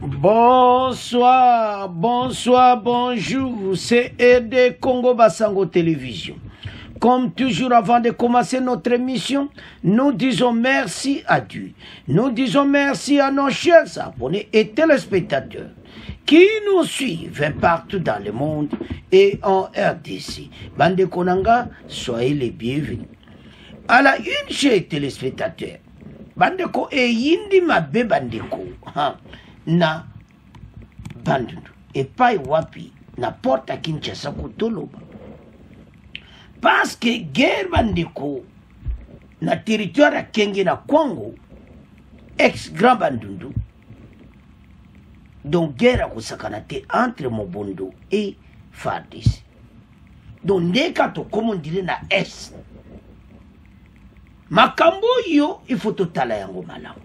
Bonsoir, bonsoir, bonjour, c'est ED Congo Basango Télévision. Comme toujours, avant de commencer notre émission, nous disons merci à Dieu. Nous disons merci à nos chers abonnés et téléspectateurs qui nous suivent partout dans le monde et en RDC. Bande Konanga, soyez les bienvenus. À la une, chers téléspectateurs, Bandeko et Yindi Mabe Bandeko, na Bandundu, et pas wapi, na porte à Kinshasa Kotoloba. Parce que guerre Bandeko, na territoire à Kenge na Kwango, ex-grand Bandundu, donc guerre à Kosakanate entre Mobondo et Fardis. Donc, nekato, comme on dirait na Est. Makambo yo, il faut totala yango malamu.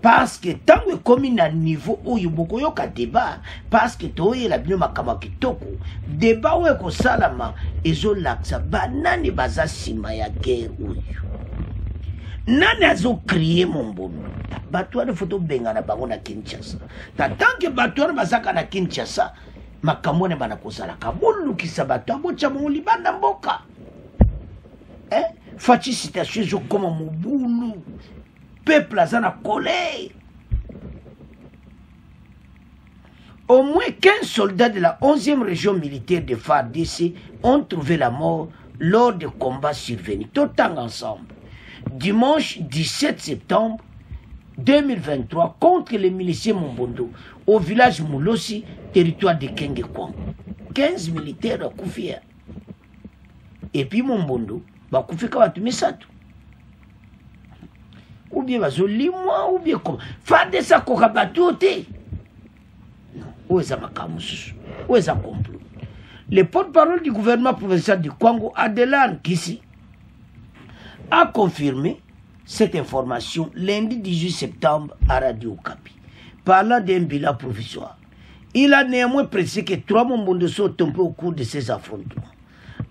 Parce que tant que comme il y a un niveau où il y a un débat, parce que tu as un makambo kitoko, débat où il y a un salama, et zo laksa, banani baza sima ya guerre ou nani azo crié mon bon. Batouane de photo benga na bango na Kinshasa. Tant que batouane bazaka na Kinshasa, makambo ne bana kosala kabulu kisa batouane bocha mo libanda mboka. Fachi citation comme Moboulou. Peuple a la colère. Au moins 15 soldats de la 11e région militaire de FARDC ont trouvé la mort lors des combats survenus, tout ensemble. Dimanche 17 septembre 2023, contre les miliciens Mombondo, au village Moulosi, territoire de Kenge-Kwango. 15 militaires à Koufia. Et puis Mombondo, bakufika watu misatu. Ou bien bazolimwa, ou bien comme FARDC koka batuote. Non, où est-ce makamusu? Où est-ce complot? Le porte-parole du gouvernement provincial du Congo, Adelan Kissi, a confirmé cette information lundi 18 septembre à Radio Okapi, parlant d'un bilan provisoire. Il a néanmoins précisé que 3 Mombondos sont tombés au cours de ces affrontements.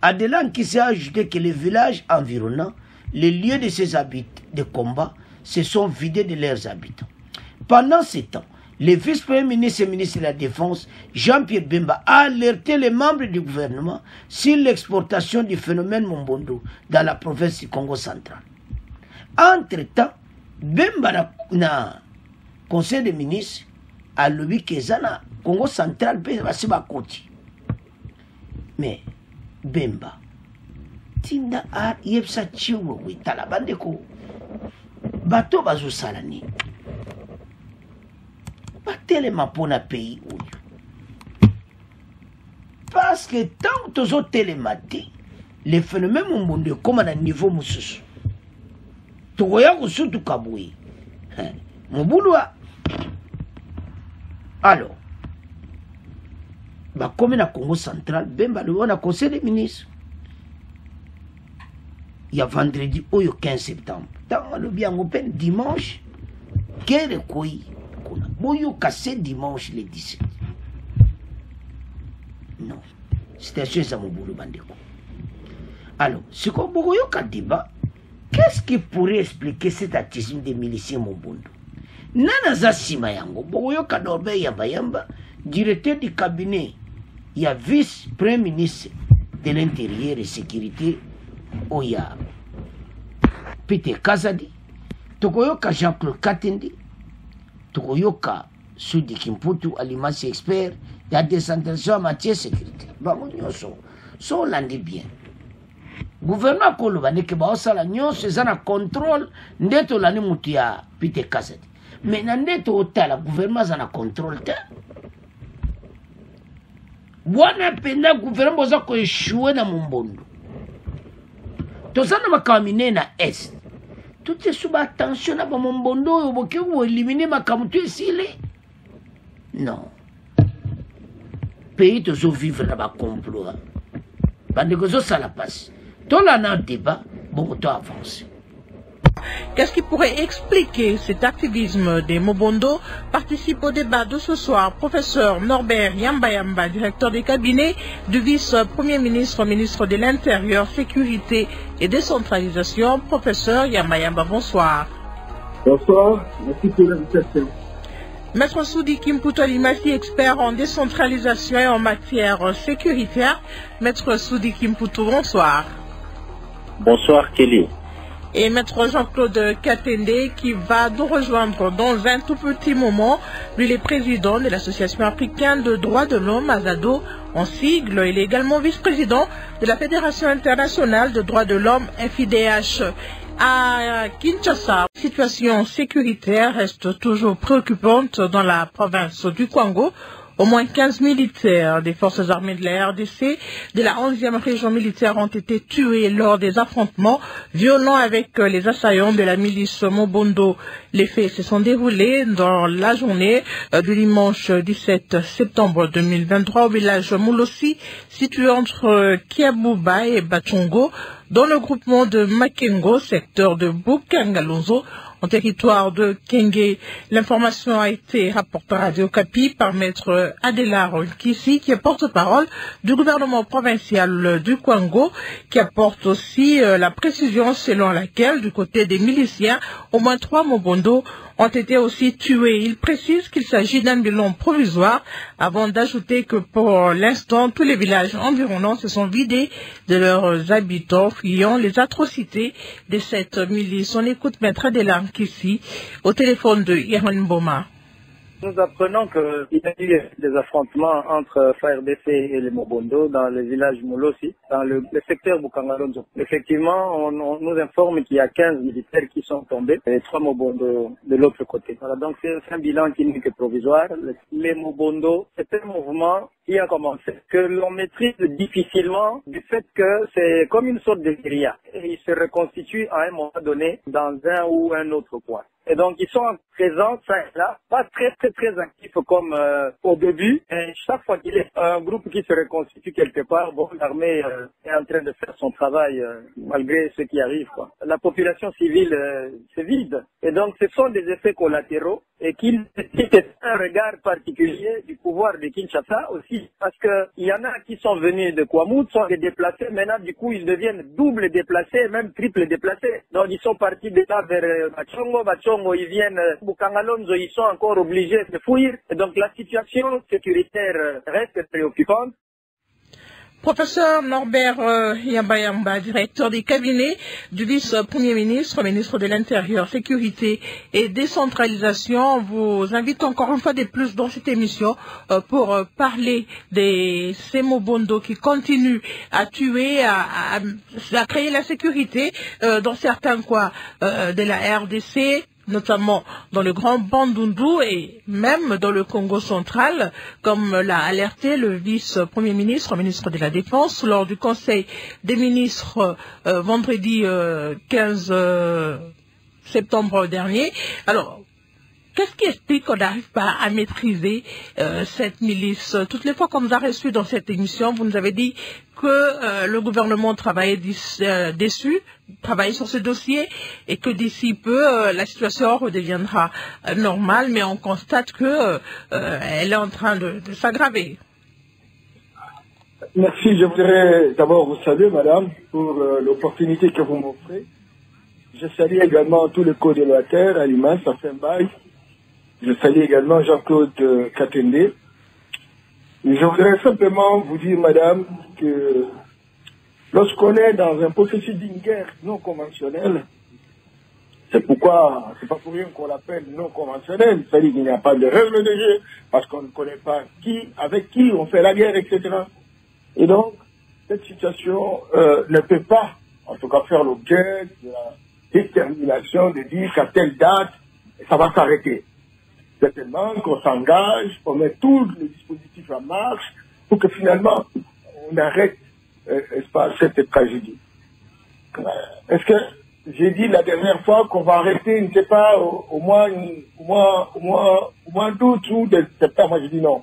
Adelan Kissi a ajouté que les villages environnants, les lieux de ces habitants de combat, se sont vidés de leurs habitants. Pendant ce temps, le vice-premier ministre et ministre de la Défense, Jean-Pierre Bemba, a alerté les membres du gouvernement sur l'exportation du phénomène Mombondo dans la province du Congo central. Entre-temps, Bemba na conseil des ministres a lobby que Zana Congo central peut va côté. Mais Bemba tinda a yepsa chiwo wi talabande ko bato bazo salani pas tellement pour na pays parce que tant que aux télémati les phénomènes Mombondo comme à niveau mususu toya ko sutu kabui mobulwa alors bah comme na Congo central Bemba le on a conseil des ministres. Il y a vendredi au 15 septembre. Dans le bien open dimanche, quel est quoi? Boyo cassé dimanche le 17. Non. C'était chez Samoboulou Bandeko. Alors, ce qu'on boyo ka débat, qu'est-ce qui pourrait expliquer cet actisme des miliciens Mombondo? Nanaza Simayango, boyo ka Norbert Yamba, directeur du cabinet, il y a vice-premier ministre de l'Intérieur et Sécurité. Oya Peter Kazadi, Tokoyoka Jean-Claude Katendi, Tokoyoka Sudi Kimputu, Alimasi expert, il y a des intentions en matière de sécurité. So l'andi bien. Gouvernement Koloba n'est que Baosala Nyon, c'est un contrôle, n'eto l'année moutia Peter Kazadi. Mais n'eto otala, gouvernement a un contrôle. Wana penda gouvernement a échoué dans Mombondo. Tout ça n'a pas caminé na Est. Tout est sous attention à Mombondo, vous éliminer ma camutu ici. Non. Pays de vivre dans le complot. Bandego ça la passe. Tout là dans le débat, beaucoup de temps avance. Qu'est-ce qui pourrait expliquer cet activisme des Mobondo? Participe au débat de ce soir professeur Norbert Yamba, directeur du cabinet du vice-premier ministre, ministre de l'Intérieur, Sécurité et Décentralisation. Professeur Yamba, bonsoir. Bonsoir, merci pour l'invitation. Maître Soudi Kimputo Limassi, expert en décentralisation et en matière sécuritaire. Maître Soudi Kimputo, bonsoir. Bonsoir Kelly. Et Maître Jean-Claude Katende qui va nous rejoindre dans un tout petit moment. Lui, il est président de l'Association africaine de droits de l'homme, AZADO, en sigle. Il est également vice-président de la Fédération internationale de droits de l'homme, FIDH. À Kinshasa, la situation sécuritaire reste toujours préoccupante dans la province du Kwango. Au moins 15 militaires des forces armées de la RDC de la 11e région militaire ont été tués lors des affrontements violents avec les assaillants de la milice Mobondo. Les faits se sont déroulés dans la journée du dimanche 17 septembre 2023 au village Moulossi, situé entre Kiabouba et Bachongo, dans le groupement de Makengo, secteur de Bukangalonzo, en territoire de Kenge. L'information a été rapportée à Radio Okapi par maître Adela Nkisi, qui est porte-parole du gouvernement provincial du Kwango, qui apporte aussi la précision selon laquelle, du côté des miliciens, au moins 3 Mobondo ont été aussi tués. Il précise qu'il s'agit d'un bilan provisoire, avant d'ajouter que pour l'instant, tous les villages environnants se sont vidés de leurs habitants, fuyant les atrocités de cette milice. On écoute maître Adela Nkisi au téléphone de Yerman Boma. Nous apprenons qu'il y a eu des affrontements entre FARDC et les Mobondo dans le village Moulossi, dans le secteur Bukangalonzo. Effectivement, on nous informe qu'il y a 15 militaires qui sont tombés et 3 Mobondo de l'autre côté. Voilà, donc c'est un bilan qui n'est que provisoire. Les Mobondo, c'est un mouvement qui a commencé, que l'on maîtrise difficilement du fait que c'est comme une sorte de guérilla. Et ils se reconstituent à un moment donné dans un ou un autre coin. Et donc, ils sont présents, ça et là, pas très actifs comme au début. Et chaque fois qu'il y a un groupe qui se reconstitue quelque part, bon, l'armée est en train de faire son travail malgré ce qui arrive, quoi. La population civile se vide. Et donc, ce sont des effets collatéraux et qui nécessitent un regard particulier du pouvoir de Kinshasa aussi. Parce qu'il y en a qui sont venus de Kwamout, sont des déplacés. Maintenant, du coup, ils deviennent double déplacés, même triple déplacés. Donc, ils sont partis de là vers Bachongo, ils viennent Bukangalonzo, ils sont encore obligés de fuir. Et donc, la situation sécuritaire reste préoccupante. Professeur Norbert Yamba, directeur des cabinets du vice-premier ministre, ministre de l'Intérieur, Sécurité et Décentralisation, vous invite encore une fois de plus dans cette émission pour parler des Mobondo qui continuent à tuer, à créer la sécurité dans certains coins de la RDC, notamment dans le Grand Bandundu et même dans le Congo central, comme l'a alerté le vice-premier ministre, ministre de la Défense, lors du Conseil des ministres vendredi 15 septembre dernier. Alors, qu'est-ce qui explique qu'on n'arrive pas à maîtriser cette milice? Toutes les fois qu'on nous a reçus dans cette émission, vous nous avez dit que le gouvernement travaillait travailler sur ce dossier et que d'ici peu, la situation redeviendra normale, mais on constate que elle est en train de s'aggraver. Merci, je voudrais d'abord vous saluer, madame, pour l'opportunité que vous m'offrez. Je salue également tous les co-délateurs, Alimas, Safembaï. Je salue également Jean-Claude Katende. Et je voudrais simplement vous dire, madame, que lorsqu'on est dans un processus d'une guerre non conventionnelle, c'est pourquoi, c'est pas pour rien qu'on l'appelle non conventionnelle, c'est-à-dire qu'il n'y a pas de règles de jeu, parce qu'on ne connaît pas avec qui on fait la guerre, etc. Et donc, cette situation ne peut pas, en tout cas, faire l'objet de la détermination de dire qu'à telle date, ça va s'arrêter. Certainement qu'on s'engage, on met tous les dispositifs en marche pour que finalement on arrête cette tragédie. Est-ce que j'ai dit la dernière fois qu'on va arrêter, je ne sais pas, au mois d'août ou de septembre? Moi, j'ai dit non.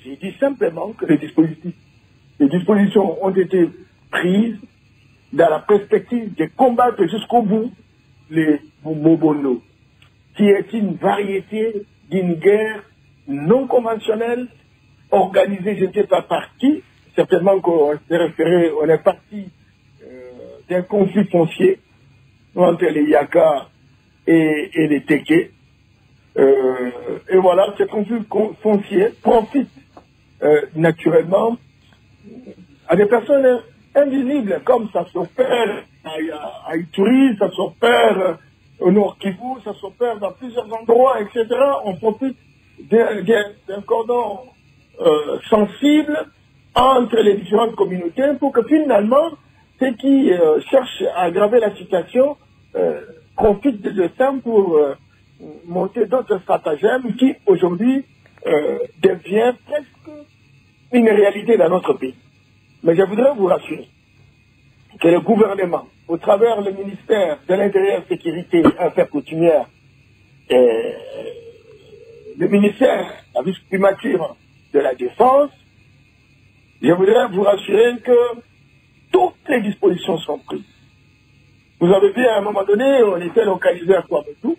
J'ai dit simplement que les dispositions ont été prises dans la perspective de combattre jusqu'au bout les Mobondo, qui est une variété d'une guerre non conventionnelle, organisée, je ne sais pas par qui, certainement qu'on s'est référé, on est parti d'un conflit foncier entre les Yaka et les Teke. Et voilà, ces conflits fonciers profitent naturellement à des personnes invisibles, comme ça s'opère à Ituri, ça s'opère au Nord Kivu, ça s'opère dans plusieurs endroits, etc. On profite d'un cordon sensible entre les différentes communautés pour que finalement, ceux qui cherchent à aggraver la situation profitent de ça pour monter d'autres stratagèmes qui aujourd'hui deviennent presque une réalité dans notre pays. Mais je voudrais vous rassurer que le gouvernement, au travers le ministère de l'Intérieur, Sécurité, Affaires coutumières, et le ministère, la vice-primature de la Défense, je voudrais vous rassurer que toutes les dispositions sont prises. Vous avez vu, à un moment donné, on était localisé à Kouabetou.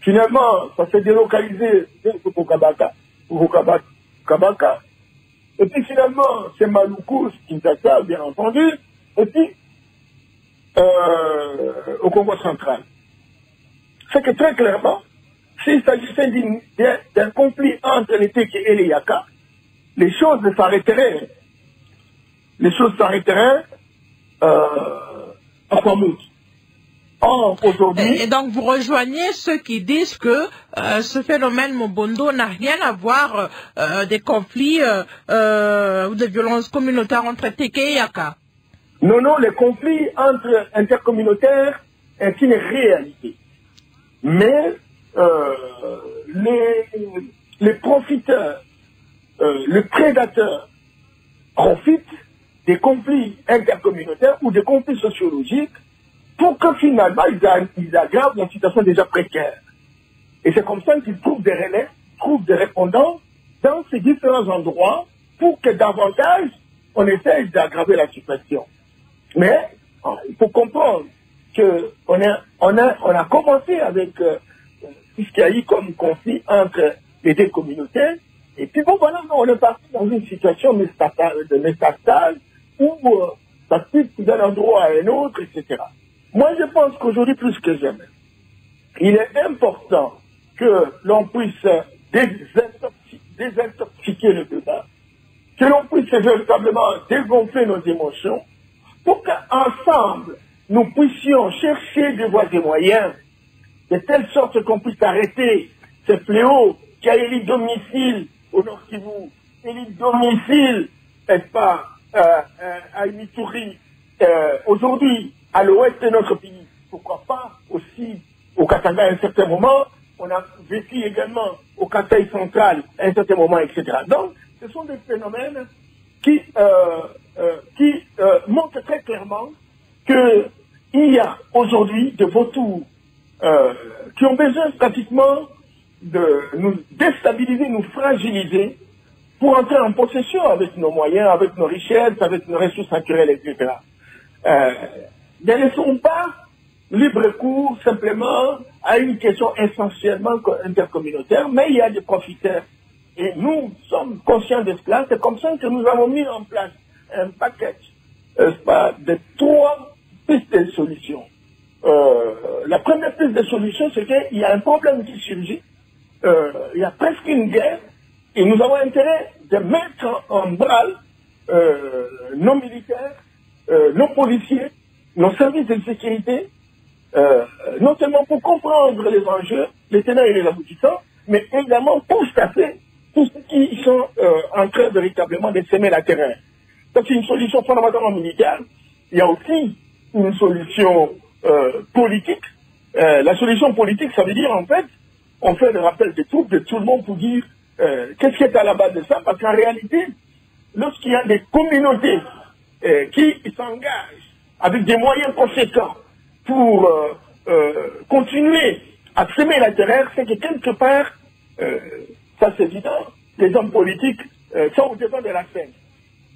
Finalement, ça s'est délocalisé pour Kabaka. Et puis finalement, c'est Maluku, Kinshasa, bien entendu, et puis au Congo central. C'est que très clairement, s'il s'agissait d'un conflit entre les Téké et les Yaka, les choses s'arrêteraient. Les choses s'arrêteraient à Kwamout. Or, aujourd'hui... Et donc, vous rejoignez ceux qui disent que ce phénomène Mobondo n'a rien à voir des conflits ou des violences communautaires entre Téké et Yaka. Non, non, les conflits intercommunautaires est une réalité. Mais les profiteurs, les prédateurs profitent des conflits intercommunautaires ou des conflits sociologiques pour que finalement ils aggravent la situation déjà précaire. Et c'est comme ça qu'ils trouvent des relais, trouvent des répondants dans ces différents endroits pour que davantage on essaye d'aggraver la situation. Mais il faut comprendre qu'on a commencé avec tout ce qu'il y a eu comme conflit entre les deux communautés. Et puis bon, voilà, on est parti dans une situation de métastage où ça quitte d'un endroit à un autre, etc. Moi, je pense qu'aujourd'hui, plus que jamais, il est important que l'on puisse désintoxiquer le débat, que l'on puisse véritablement dégonfler nos émotions, pour qu'ensemble, nous puissions chercher des voies et moyens, de telle sorte qu'on puisse arrêter ce fléau qui a élu domicile au Nord Kivu, élu domicile, n'est-ce pas, à Ituri, aujourd'hui, à l'ouest de notre pays. Pourquoi pas aussi au Katanga à un certain moment, on a vécu également au Kasaï central à un certain moment, etc. Donc, ce sont des phénomènes qui montrent très clairement qu'il y a aujourd'hui des vautours qui ont besoin pratiquement de nous déstabiliser, nous fragiliser pour entrer en possession avec nos moyens, avec nos richesses, avec nos ressources naturelles, etc. Ne laissons pas libre cours simplement à une question essentiellement intercommunautaire, mais il y a des profiteurs. Et nous sommes conscients de cela. C'est comme ça que nous avons mis en place un package de 3 pistes de solutions. La première piste de solution, c'est qu'il y a un problème qui surgit. Il y a presque une guerre. Et nous avons intérêt de mettre en branle nos militaires, nos policiers, nos services de sécurité, non seulement pour comprendre les enjeux, les tenants et les aboutissants, mais également pour staffer tous ceux qui sont en train véritablement de semer la terreur. Donc c'est une solution fondamentalement militaire. Il y a aussi une solution politique. La solution politique, ça veut dire en fait, on fait le rappel des troupes de tout le monde pour dire qu'est-ce qui est à la base de ça, parce qu'en réalité, lorsqu'il y a des communautés qui s'engagent avec des moyens conséquents pour continuer à semer la terreur, c'est que quelque part, ça c'est évident, les hommes politiques sont au devant de la scène.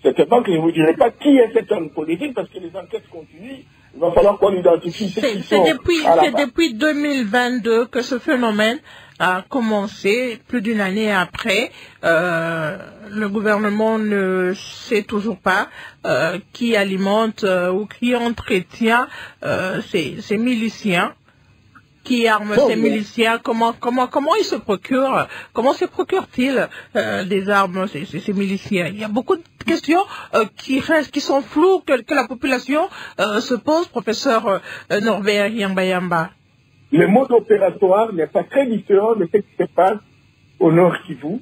Certainement que je ne vous dirai pas qui est cet homme politique, parce que les enquêtes continuent, il va falloir qu'on identifie ceux qui sont C'est depuis 2022 que ce phénomène a commencé, plus d'une année après. Le gouvernement ne sait toujours pas qui alimente ou qui entretient ces miliciens. qui arme ces miliciens? Comment ils se procurent? Comment se procurent-ils des armes, ces miliciens? Il y a beaucoup de questions qui sont floues, que la population se pose, professeur Norbert Yamba. Le mode opératoire n'est pas très différent de ce qui se passe au Nord Kivu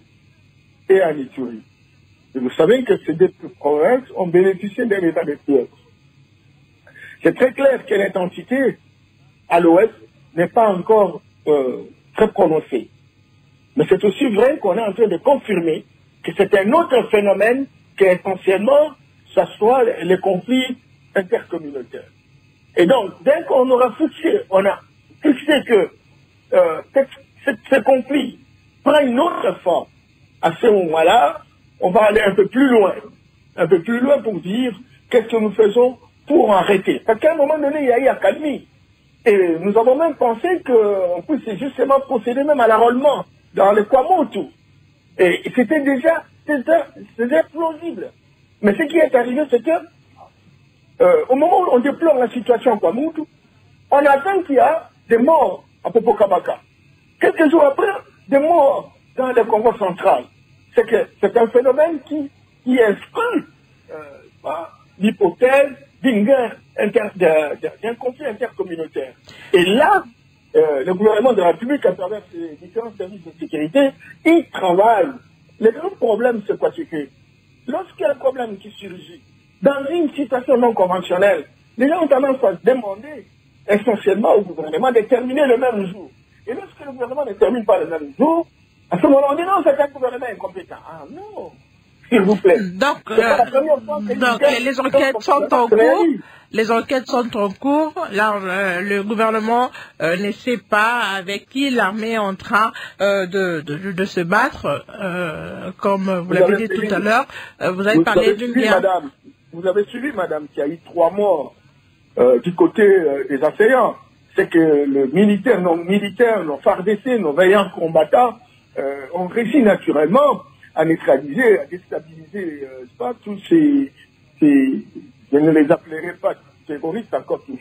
et à Ituri. Et vous savez que ces deux provinces ont bénéficié d'un état de siège. C'est très clair que l'intensité à l'ouest n'est pas encore très prononcée. Mais c'est aussi vrai qu'on est en train de confirmer que c'est un autre phénomène qu'essentiellement, ça soit les conflits intercommunautaires. Et donc, dès qu'on aura fixé, que ce conflit prend une autre forme, à ce moment-là, on va aller un peu plus loin pour dire qu'est-ce que nous faisons pour arrêter. Parce qu'à un moment donné, il y a eu accalmie. Et nous avons même pensé qu'on puisse justement procéder même à l'arrôlement dans les Kwamotu. Et c'était déjà plausible. Mais ce qui est arrivé, c'est que au moment où on déplore la situation à Kwamotu, on attend qu'il y a des morts à Popokabaka. Quelques jours après, des morts dans le Congo central. C'est un phénomène qui exclut l'hypothèse d'un conflit intercommunautaire. Et là, le gouvernement de la République, à travers ses différents services de sécurité, il travaille. Le grand problème, c'est quoi? C'est que lorsqu'il y a un problème qui surgit dans une situation non conventionnelle, les gens ont tendance à demander essentiellement au gouvernement de terminer le même jour. Et lorsque le gouvernement ne termine pas le même jour, à ce moment-là, on dit non, c'est un gouvernement incompétent. Ah non, s'il vous plaît. Donc les enquêtes sont en cours. Les enquêtes sont en cours. Là, le gouvernement ne sait pas avec qui l'armée est en train de se battre, comme vous l'avez dit tout à l'heure. Vous avez parlé d'une guerre. Vous avez suivi, madame, qu'il y a eu 3 morts du côté des assaillants. C'est que le militaire, nos FARDC, nos veillants combattants ont réussi naturellement à neutraliser, à déstabiliser tous ces, je ne les appellerai pas terroristes encore, il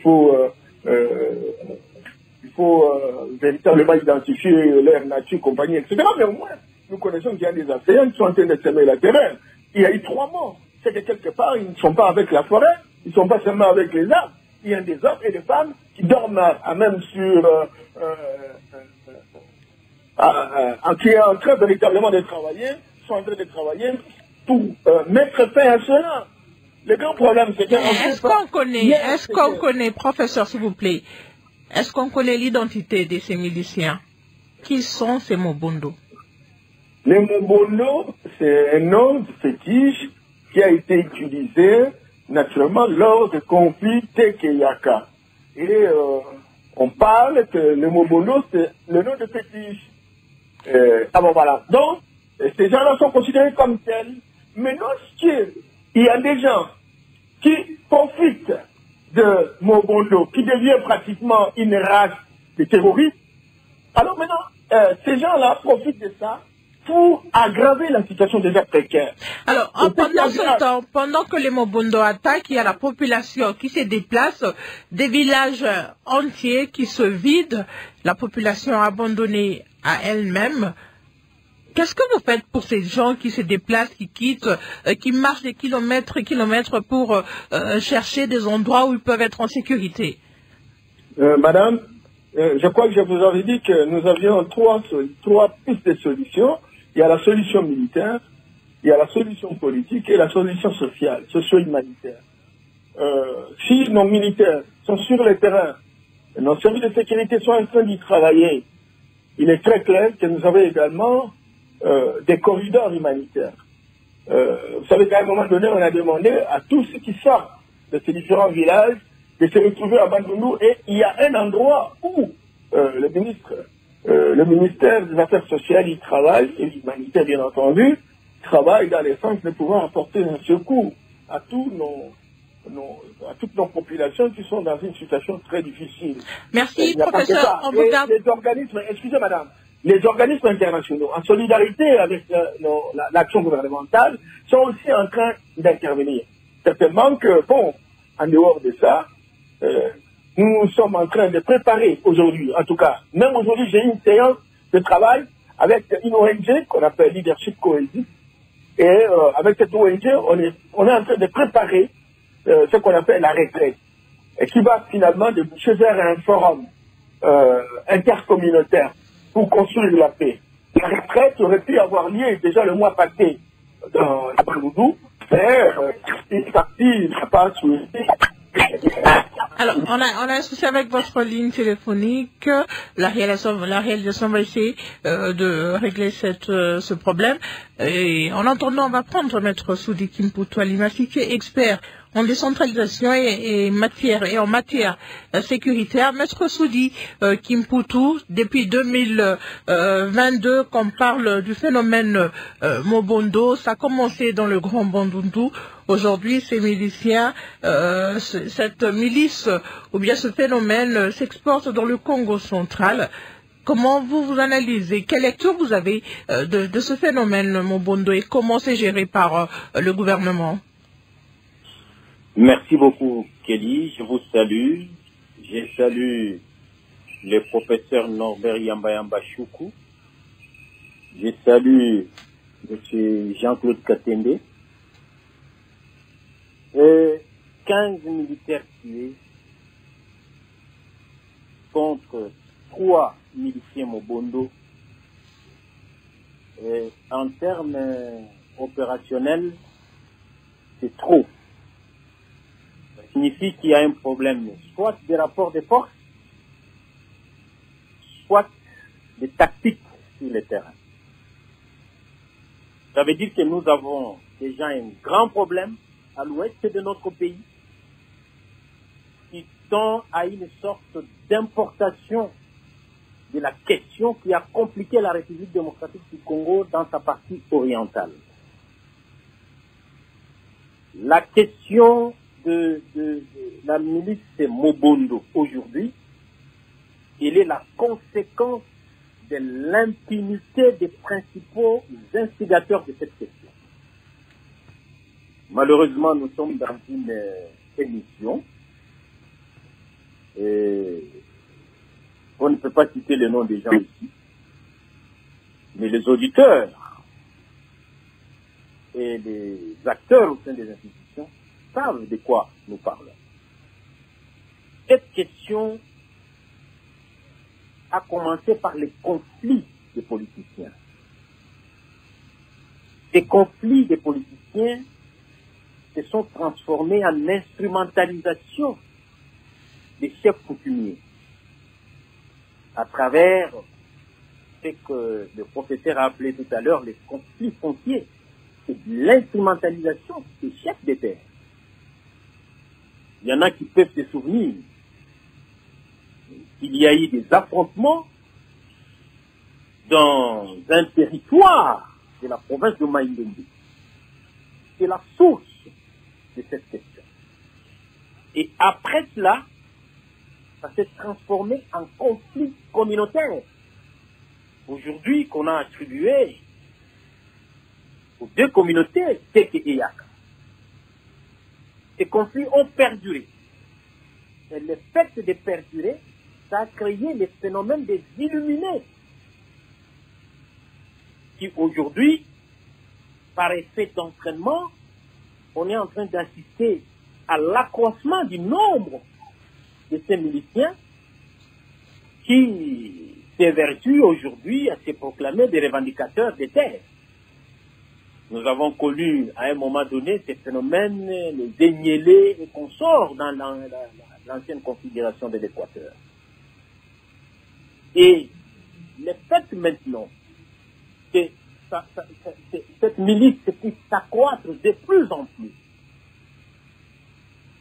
faut véritablement identifier leur nature, compagnie, etc. Mais au moins, nous connaissons qu'il y a des assaillants qui sont en train de semer la terreur. Il y a eu 3 morts. C'est que quelque part, ils ne sont pas avec la forêt, ils ne sont pas seulement avec les arbres. Il y a des hommes et des femmes qui dorment même sur... qui est en train véritablement de travailler, sont en train de travailler pour mettre fin à cela. Le grand problème, c'est est-ce qu'on connaît, professeur, s'il vous plaît, est-ce qu'on connaît l'identité de ces miliciens? Qui sont ces Mobondo? Les Mobondo, c'est un nom fétiche qui a été utilisé naturellement lors des conflits Tekeyaka. Et on parle que le Mobondo, c'est le nom de fétiche. Bon, voilà. Donc, ces gens-là sont considérés comme tels. Mais lorsqu'il y a des gens qui profitent de Mobondo, qui devient pratiquement une race de terroristes, alors maintenant, ces gens-là profitent de ça pour aggraver la situation déjà précaire. Alors, pendant ce temps, pendant que les Mobondo attaquent, il y a la population qui se déplace, des villages entiers qui se vident, la population abandonnée à elle-même. Qu'est-ce que vous faites pour ces gens qui se déplacent, qui quittent, qui marchent des kilomètres et kilomètres pour chercher des endroits où ils peuvent être en sécurité? Madame, je crois que je vous avais dit que nous avions trois pistes de solutions. Il y a la solution militaire, il y a la solution politique et la solution sociale, socio-humanitaire. Si nos militaires sont sur le terrain, nos services de sécurité sont en train d'y travailler, il est très clair que nous avons également des corridors humanitaires. Vous savez qu'à un moment donné, on a demandé à tous ceux qui sortent de ces différents villages de se retrouver à Bandundu, et il y a un endroit où le ministère des Affaires sociales y travaille, et l'humanitaire bien entendu, travaille dans le sens de pouvoir apporter un secours à toutes nos populations qui sont dans une situation très difficile. Merci, professeur. Les organismes, excusez madame, les organismes internationaux, en solidarité avec l'action gouvernementale, sont aussi en train d'intervenir. Certainement que, bon, en dehors de ça, nous sommes en train de préparer aujourd'hui, en tout cas. Même aujourd'hui, j'ai eu une séance de travail avec une ONG qu'on appelle Leadership Cohesive. Et avec cette ONG, on est en train de préparer ce qu'on appelle la retraite. Et qui va finalement déboucher vers un forum intercommunautaire pour construire la paix. La retraite aurait pu avoir lieu déjà le mois passé à Brémoudou, mais une partie n'a pas souhaité. Alors, on a un souci avec votre ligne téléphonique. La réalisation va essayer de régler ce problème. Et en attendant, on va prendre Maître Soudi Kimputu Alimasi, qui est expert en décentralisation et en matière sécuritaire. Maître Soudi Kimputu, depuis 2022, qu'on parle du phénomène Mobondo, ça a commencé dans le Grand Bandundu. Aujourd'hui, ces miliciens, cette milice ou bien ce phénomène s'exporte dans le Congo central. Comment vous analysez? Quelle lecture vous avez de ce phénomène Mobondo et comment c'est géré par le gouvernement? Merci beaucoup, Kelly. Je vous salue. Je salue le professeur Norbert Yamba Choukou. Je salue M. Jean-Claude Katende. 15 militaires tués contre 3 miliciens Mobondo. En termes opérationnels, c'est trop. Ça signifie qu'il y a un problème, soit des rapports de force, soit des tactiques sur le terrain. Ça veut dire que nous avons déjà un grand problème à l'ouest de notre pays, qui tend à une sorte d'importation de la question qui a compliqué la République démocratique du Congo dans sa partie orientale. La question de la milice Mobondo aujourd'hui, elle est la conséquence de l'impunité des principaux instigateurs de cette question. Malheureusement, nous sommes dans une émission et on ne peut pas citer le nom des gens ici, mais les auditeurs et les acteurs au sein des institutions savent de quoi nous parlons. Cette question a commencé par les conflits des politiciens. Ces conflits des politiciens se sont transformés en instrumentalisation des chefs coutumiers à travers ce que le professeur a appelé tout à l'heure les conflits fonciers. C'est l'instrumentalisation des chefs d'État. Il y en a qui peuvent se souvenir qu'il y a eu des affrontements dans un territoire de la province de Maïndombe. C'est la source de cette question. Et après cela, ça s'est transformé en conflit communautaire. Aujourd'hui, qu'on a attribué aux deux communautés, Teke et Yaka. Ces conflits ont perduré. Et le fait de perdurer, ça a créé le phénomène des illuminés, qui aujourd'hui, par effet d'entraînement, on est en train d'assister à l'accroissement du nombre de ces miliciens qui s'évertuent aujourd'hui à se proclamer des revendicateurs des terres. Nous avons connu à un moment donné ces phénomènes, les Enyélés et consorts dans l'ancienne configuration de l'Équateur. Et le fait maintenant que cette milice puisse s'accroître de plus en plus,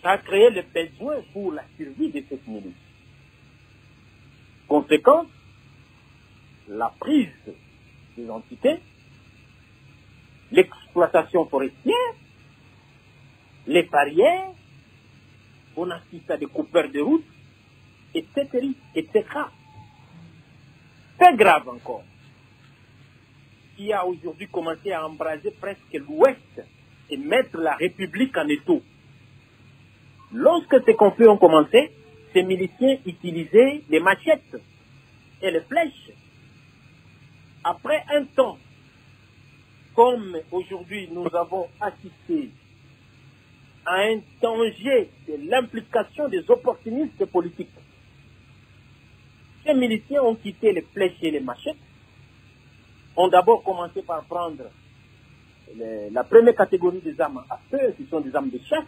ça a créé le besoin pour la survie de cette milice. Conséquence, la prise des entités, l'exploitation forestière, les barrières, on assiste à des coupeurs de route, etc., etc. C'est grave encore, qui a aujourd'hui commencé à embraser presque l'Ouest et mettre la République en étau. Lorsque ces conflits ont commencé, ces miliciens utilisaient les machettes et les flèches. Après un temps, comme aujourd'hui nous avons assisté à un danger de l'implication des opportunistes politiques, ces miliciens ont quitté les flèches et les machettes, ont d'abord commencé par prendre la première catégorie des armes à feu, qui sont des armes de chasse,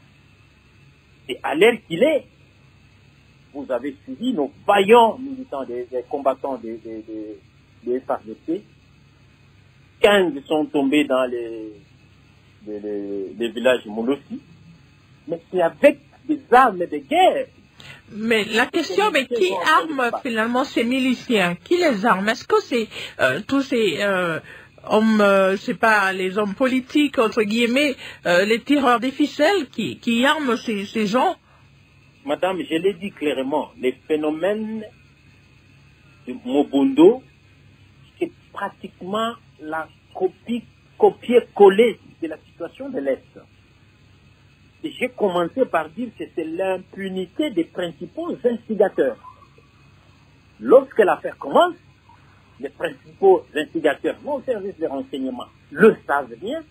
et à l'heure qu'il est, vous avez suivi nos vaillants militants, des combattants des FARDC. 15 sont tombés dans les villages Molossi, mais c'est avec des armes de guerre. Mais la question, mais qui arme finalement ces miliciens? Qui les arme? Est-ce que c'est tous ces hommes, c'est pas les hommes politiques, entre guillemets, les tireurs des ficelles qui arment ces gens? Madame, je l'ai dit clairement, les phénomènes de Mobondo, c'est pratiquement la copier-coller de la situation de l'Est. Et j'ai commencé par dire que c'est l'impunité des principaux instigateurs. Lorsque l'affaire commence, les principaux instigateurs, mon service de renseignement, le savent bien.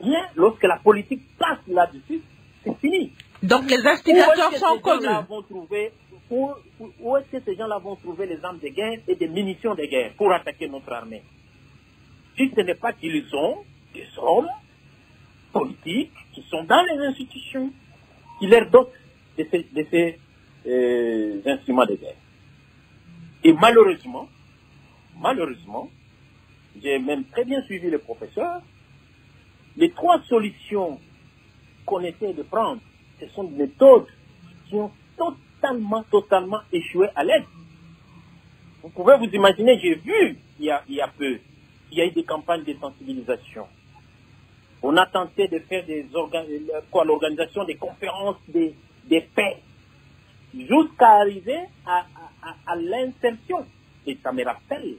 Bien, lorsque la politique passe là-dessus, c'est fini. Donc les instigateurs sont connus. Où est-ce que ces gens-là vont trouver les armes de guerre et des munitions de guerre pour attaquer notre armée? Si ce n'est pas qu'ils sont des hommes politiques qui sont dans les institutions, qui leur dotent de ces instruments de guerre. Et malheureusement, j'ai même très bien suivi le professeur, les 3 solutions qu'on essaie de prendre, ce sont des méthodes qui ont totalement échoué à l'aide. Vous pouvez vous imaginer, j'ai vu il y a peu, il y a eu des campagnes de sensibilisation. On a tenté de faire l'organisation des conférences des paix, jusqu'à arriver à l'insertion. Et ça me rappelle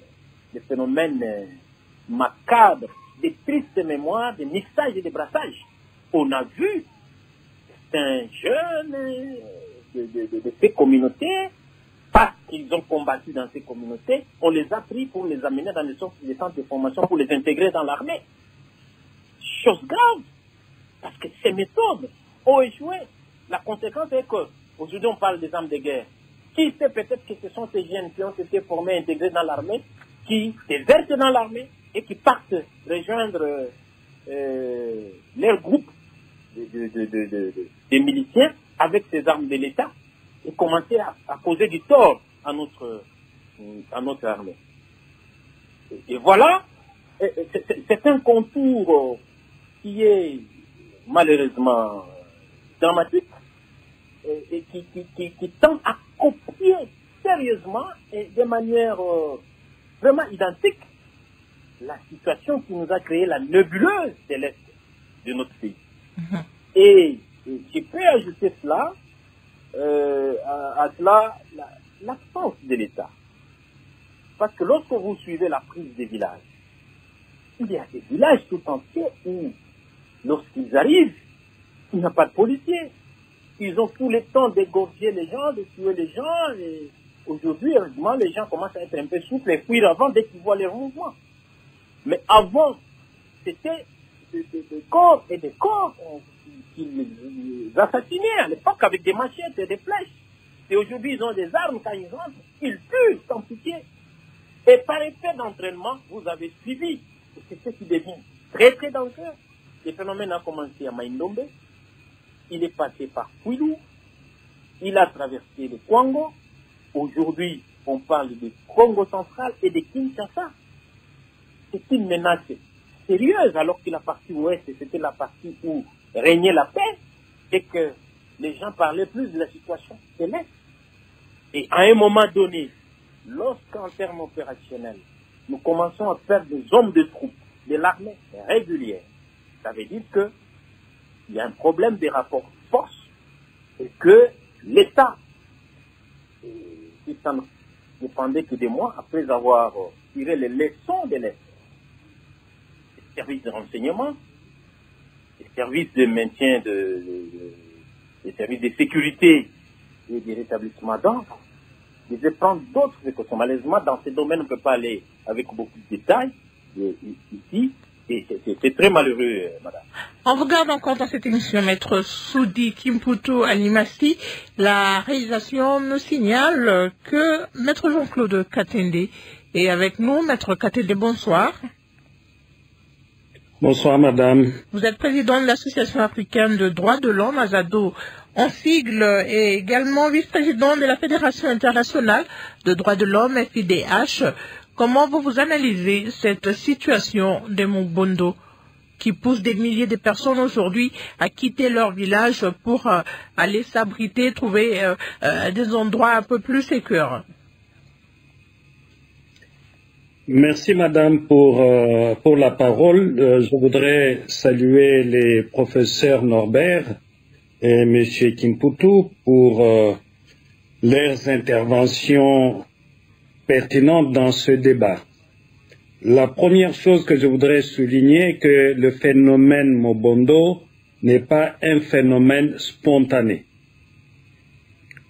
des phénomènes macabres, des tristes mémoires, des mixages et des brassages. On a vu certains jeunes de ces communautés, parce qu'ils ont combattu dans ces communautés, on les a pris pour les amener dans les centres de formation, pour les intégrer dans l'armée. Chose grave, parce que ces méthodes ont échoué. La conséquence est que, aujourd'hui on parle des armes de guerre. Qui sait peut-être que ce sont ces jeunes qui ont été formés, intégrés dans l'armée, qui désertent dans l'armée et qui partent rejoindre leur groupe des miliciens avec ces armes de l'État et commencer à causer du tort à notre armée. Et voilà, c'est un contour qui est malheureusement dramatique et qui tend à copier sérieusement et de manière vraiment identique la situation qui nous a créé la nébuleuse de l'Est de notre pays. Et je peux ajouter cela, à cela l'absence de l'État. Parce que lorsque vous suivez la prise des villages, il y a des villages tout entiers où, lorsqu'ils arrivent, il n'y a pas de policiers. Ils ont tout le temps d'égorger les gens, de tuer les gens. Et aujourd'hui, heureusement, les gens commencent à être un peu souples et fuir avant dès qu'ils voient les mouvements. Mais avant, c'était des corps et des corps qu'ils assassinaient à l'époque avec des machettes et des flèches. Et aujourd'hui, ils ont des armes, quand ils rentrent, ils tuent sans pitié. Et par effet d'entraînement, vous avez suivi. C'est ce qui devient très très dangereux. Le phénomène a commencé à Maïndombe. Il est passé par Kwilu. Il a traversé le Congo. Aujourd'hui, on parle du Congo central et de Kinshasa. C'est une menace sérieuse, alors que la partie ouest, c'était la partie où régnait la paix, et que les gens parlaient plus de la situation de l'Est. Et à un moment donné, lorsqu'en termes opérationnels, nous commençons à faire des hommes de troupes de l'armée régulière, ça veut dire qu'il y a un problème des rapports de force et que l'État, si ça ne dépendait que de moi, après avoir tiré les leçons de l'Est, les services de renseignement, les services de maintien, les services de sécurité et du rétablissement d'ordre, devait prendre d'autres précautions. Malheureusement, dans ces domaines, on ne peut pas aller avec beaucoup de détails ici, et c'est très malheureux, madame. On regarde encore dans cette émission, Maître Soudi Kimputu Alimasti, la réalisation nous signale que Maître Jean-Claude Katende est avec nous. Maître Katende, bonsoir. Bonsoir, madame. Vous êtes président de l'Association africaine de droits de l'homme, AZADO, en sigle, et également vice-président de la Fédération internationale de droits de l'homme, FIDH. Comment vous analysez cette situation des Mobondo qui pousse des milliers de personnes aujourd'hui à quitter leur village pour aller s'abriter, trouver des endroits un peu plus sécures? Merci, madame, pour la parole. Je voudrais saluer les professeurs Norbert et M. Kimputu pour leurs interventions pertinentes dans ce débat. La première chose que je voudrais souligner, que le phénomène Mobondo n'est pas un phénomène spontané.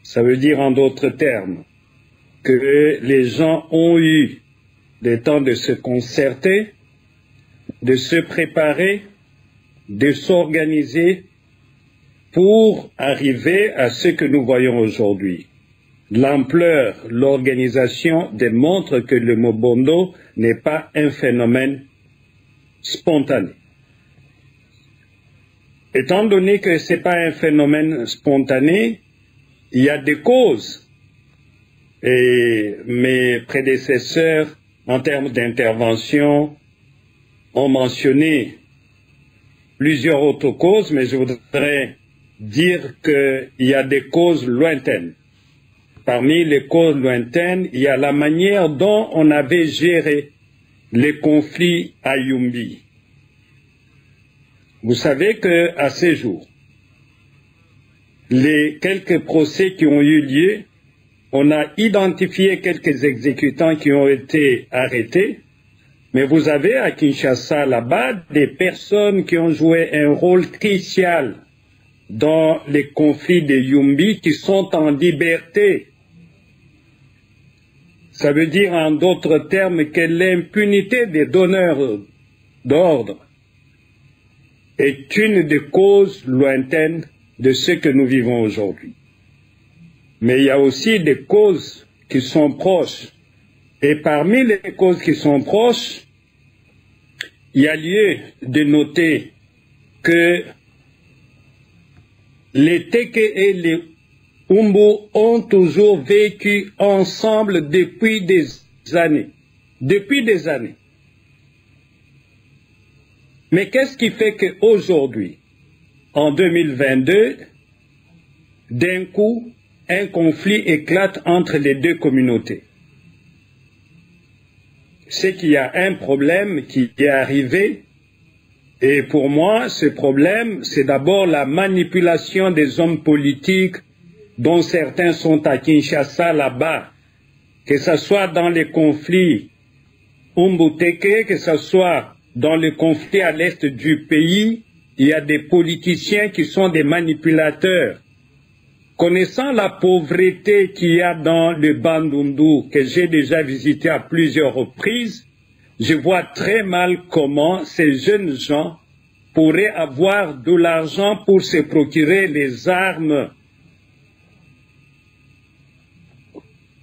Ça veut dire, en d'autres termes, que les gens ont eu le temps de se concerter, de se préparer, de s'organiser pour arriver à ce que nous voyons aujourd'hui. L'ampleur, l'organisation démontre que le Mobondo n'est pas un phénomène spontané. Étant donné que ce n'est pas un phénomène spontané, il y a des causes. Et mes prédécesseurs, en termes d'intervention, ont mentionné plusieurs autres causes, mais je voudrais dire qu'il y a des causes lointaines. Parmi les causes lointaines, il y a la manière dont on avait géré les conflits à Yumbi. Vous savez qu'à ces jours, les quelques procès qui ont eu lieu, on a identifié quelques exécutants qui ont été arrêtés, mais vous avez à Kinshasa, là-bas, des personnes qui ont joué un rôle crucial dans les conflits de Yumbi qui sont en liberté. Ça veut dire en d'autres termes que l'impunité des donneurs d'ordre est une des causes lointaines de ce que nous vivons aujourd'hui. Mais il y a aussi des causes qui sont proches. Et parmi les causes qui sont proches, il y a lieu de noter que les Teke et les Umbu ont toujours vécu ensemble depuis des années. Depuis des années. Mais qu'est-ce qui fait qu'aujourd'hui, en 2022, d'un coup, un conflit éclate entre les deux communautés? C'est qu'il y a un problème qui est arrivé, et pour moi, ce problème, c'est d'abord la manipulation des hommes politiques dont certains sont à Kinshasa là-bas, que ce soit dans les conflits Umbuteke, que ce soit dans les conflits à l'est du pays, il y a des politiciens qui sont des manipulateurs. Connaissant la pauvreté qu'il y a dans le Bandundu, que j'ai déjà visité à plusieurs reprises, je vois très mal comment ces jeunes gens pourraient avoir de l'argent pour se procurer les armes.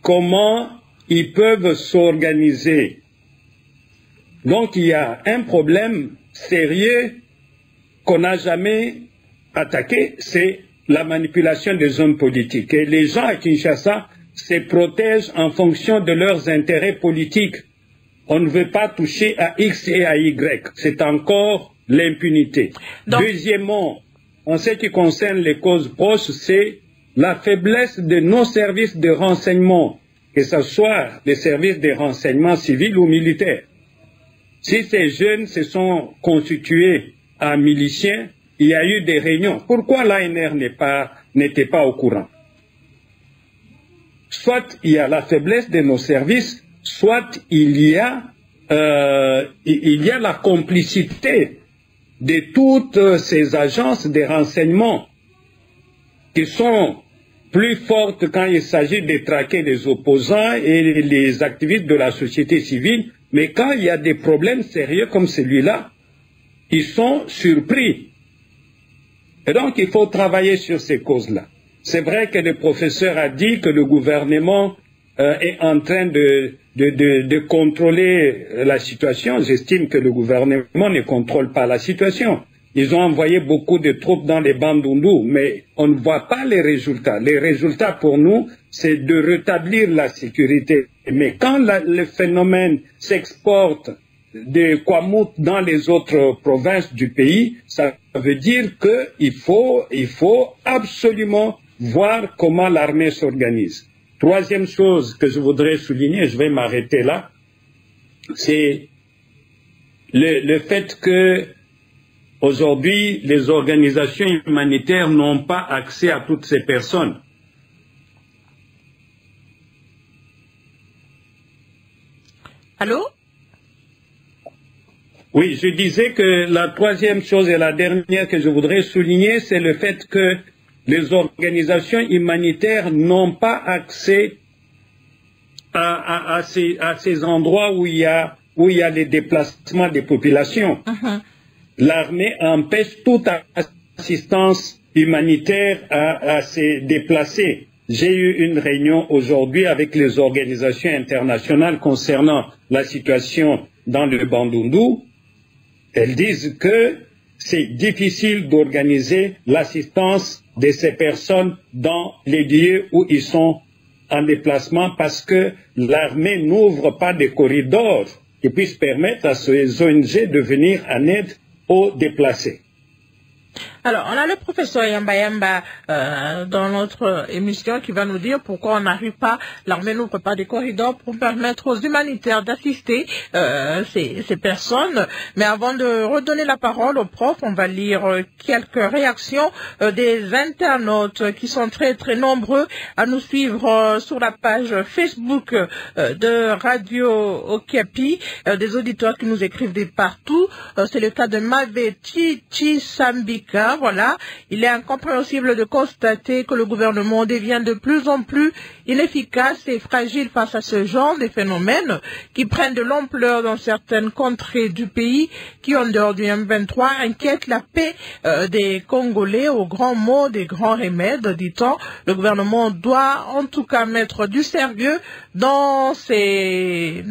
Comment ils peuvent s'organiser? Donc il y a un problème sérieux qu'on n'a jamais attaqué, c'est la manipulation des hommes politiques. Et les gens à Kinshasa se protègent en fonction de leurs intérêts politiques. On ne veut pas toucher à X et à Y. C'est encore l'impunité. Deuxièmement, en ce qui concerne les causes proches, c'est la faiblesse de nos services de renseignement, que ce soit les services de renseignement civils ou militaires. Si ces jeunes se sont constitués en miliciens, il y a eu des réunions. Pourquoi l'ANR n'était pas au courant? Soit il y a la faiblesse de nos services, soit il y a la complicité de toutes ces agences de renseignement qui sont plus forte quand il s'agit de traquer les opposants et les activistes de la société civile, mais quand il y a des problèmes sérieux comme celui-là, ils sont surpris. Et donc, il faut travailler sur ces causes-là. C'est vrai que le professeur a dit que le gouvernement est en train de contrôler la situation. J'estime que le gouvernement ne contrôle pas la situation. Ils ont envoyé beaucoup de troupes dans les Bandundu, mais on ne voit pas les résultats. Les résultats pour nous, c'est de rétablir la sécurité. Mais quand le phénomène s'exporte de Kwamut dans les autres provinces du pays, ça veut dire qu'il faut absolument voir comment l'armée s'organise. Troisième chose que je voudrais souligner, je vais m'arrêter là, c'est le fait que aujourd'hui, les organisations humanitaires n'ont pas accès à toutes ces personnes. Allô? Oui, je disais que la troisième chose et la dernière que je voudrais souligner, c'est le fait que les organisations humanitaires n'ont pas accès à ces endroits où il y a les déplacements des populations. L'armée empêche toute assistance humanitaire à se déplacer. J'ai eu une réunion aujourd'hui avec les organisations internationales concernant la situation dans le Bandundu. Elles disent que c'est difficile d'organiser l'assistance de ces personnes dans les lieux où ils sont en déplacement parce que l'armée n'ouvre pas de corridors qui puissent permettre à ces ONG de venir en aide aux déplacés. Alors, on a le professeur Yamba Yamba dans notre émission qui va nous dire pourquoi on n'arrive pas, l'armée n'ouvre pas des corridors pour permettre aux humanitaires d'assister ces personnes. Mais avant de redonner la parole au prof, on va lire quelques réactions des internautes qui sont très très nombreux à nous suivre sur la page Facebook de Radio Okapi, des auditeurs qui nous écrivent de partout. C'est le cas de Maveti Chisambika. Voilà, il est incompréhensible de constater que le gouvernement devient de plus en plus inefficace et fragile face à ce genre de phénomènes qui prennent de l'ampleur dans certaines contrées du pays qui, en dehors du M23, inquiètent la paix des Congolais aux grands mots, des grands remèdes, dit-on. Le gouvernement doit en tout cas mettre du sérieux dans ces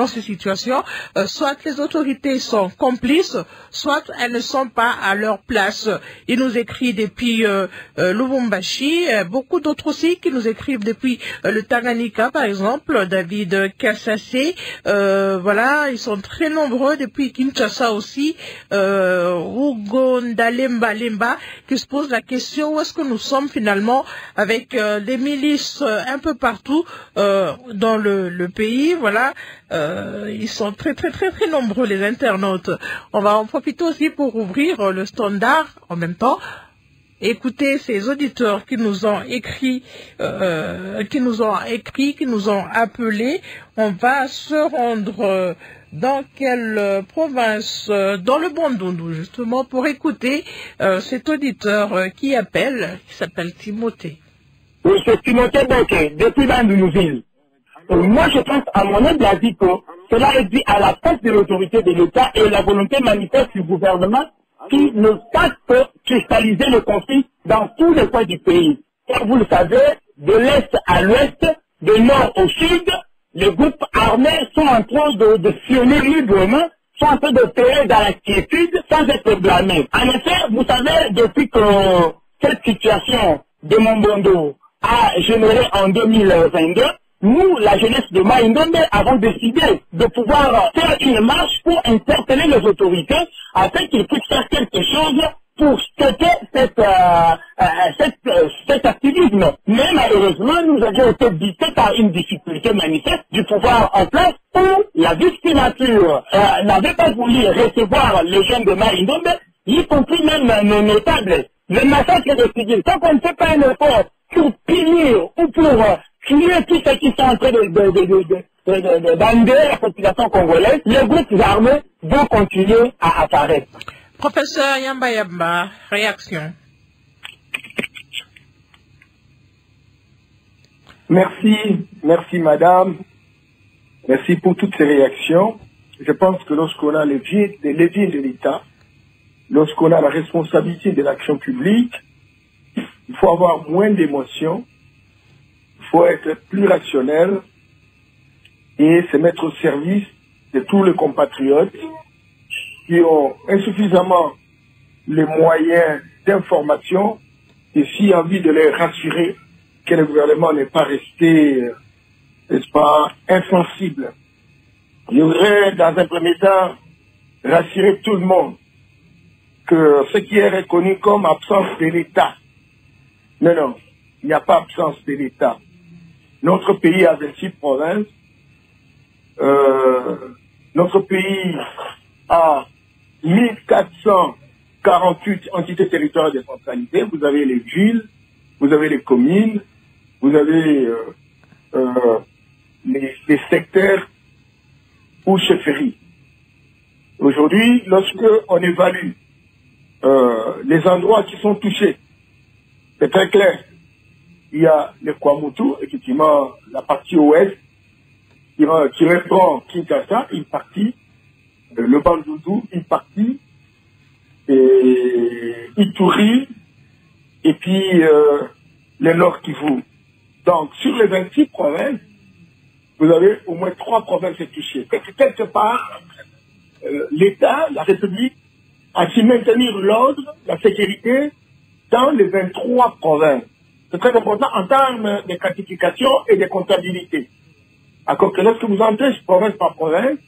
situations. Soit les autorités sont complices, soit elles ne sont pas à leur place. Il nous écrit depuis Lubumbashi, beaucoup d'autres aussi qui nous écrivent depuis le Tanganyika, par exemple, David Kassassé, voilà, ils sont très nombreux depuis Kinshasa aussi, Ugonda Lemba qui se pose la question où est-ce que nous sommes finalement avec des milices un peu partout dans le pays, voilà, ils sont très nombreux les internautes. On va en profiter aussi pour ouvrir le standard en même temps. Écoutez ces auditeurs qui nous ont écrit, qui nous ont appelés. On va se rendre dans quelle province? Dans le Bandundu, justement, pour écouter cet auditeur qui appelle, qui s'appelle Timothée. Oui, c'est Timothée Boké, depuis Bandundu. Moi, je pense, à mon avis, que cela est dû à la force de l'autorité de l'État et la volonté manifeste du gouvernement qui ne fasse que cristalliser le conflit dans tous les coins du pays. Comme vous le savez, de l'Est à l'Ouest, de Nord au Sud, les groupes armés sont en train de sillonner librement, sont en train d'opérer dans la quiétude sans être blâmés. En effet, vous savez, depuis que cette situation de Mombondo a généré en 2022, nous, la jeunesse de Maïndombe, avons décidé de pouvoir faire une marche pour interpeller les autorités afin qu'ils puissent faire quelque chose pour stopper cet activisme. Mais malheureusement, nous avions été butés par une difficulté manifeste du pouvoir en place où la vice-primature n'avait pas voulu recevoir les jeunes de Maïndombe, y compris même nos notables. Le massacre de civils, tant qu'on ne fait pas un effort pour punir ou pour tuer tous ceux qui sont en train d'enlever la population congolaise, les groupes armés vont continuer à apparaître. Professeur Yamba Yamba, réaction. Merci madame. Merci pour toutes ces réactions. Je pense que lorsqu'on a les leviers de l'État, lorsqu'on a la responsabilité de l'action publique, il faut avoir moins d'émotions, il faut être plus rationnel et se mettre au service de tous les compatriotes qui ont insuffisamment les moyens d'information et si envie de les rassurer que le gouvernement n'est pas resté, n'est-ce pas, insensible. Je voudrais, dans un premier temps, rassurer tout le monde que ce qui est reconnu comme absence de l'État, non, il n'y a pas absence de l'État. Notre pays a 26 provinces, notre pays a 1448 entités territoriales décentralisées. Vous avez les villes, vous avez les communes, vous avez les secteurs ou chefferies. Aujourd'hui, lorsque on évalue les endroits qui sont touchés, c'est très clair. Il y a le Kwamutu, effectivement, la partie ouest, qui reprend Kinshasa, une partie, le Bandundu, une partie, et Ituri, et puis le Nord Kivu. Donc, sur les 26 provinces, vous avez au moins 3 provinces touchées. Quelque part, l'État, la République, a su maintenir l'ordre, la sécurité dans les 23 provinces. C'est très important en termes de quantification et de comptabilité. Alors que lorsque vous entrez province par province,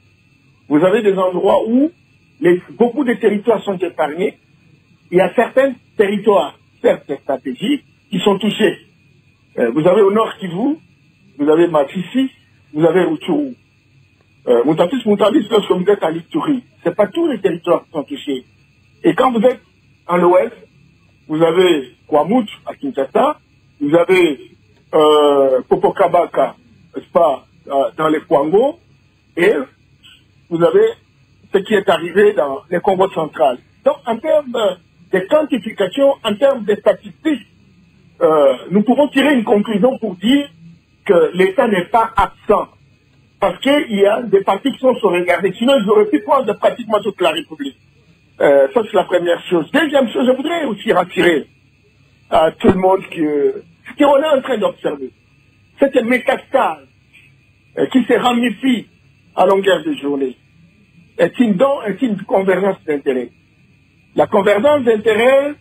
vous avez des endroits où beaucoup de territoires sont épargnés. Il y a certains territoires, certes stratégiques, qui sont touchés. Vous avez au nord Kivu, vous avez Masisi, vous avez Rutshuru. Moutatis, lorsque vous êtes à l'Ituri, ce n'est pas tous les territoires qui sont touchés. Et quand vous êtes en l'ouest, vous avez Kwamut à Kinshasa, vous avez Popokabaka, n'est-ce pas, dans les Kwango, et vous avez ce qui est arrivé dans les Congo central. Donc, en termes de quantification, en termes de statistiques, nous pouvons tirer une conclusion pour dire que l'État n'est pas absent. Parce qu'il y a des partis qui sont sauvegardés. Sinon, ils auraient pu prendre pratiquement toute la République. Ça, c'est la première chose. Deuxième chose, je voudrais aussi rassurer à tout le monde que ce qu'on est en train d'observer, cette métastase qui se ramifie à longueur de journée, est une convergence d'intérêts. La convergence d'intérêts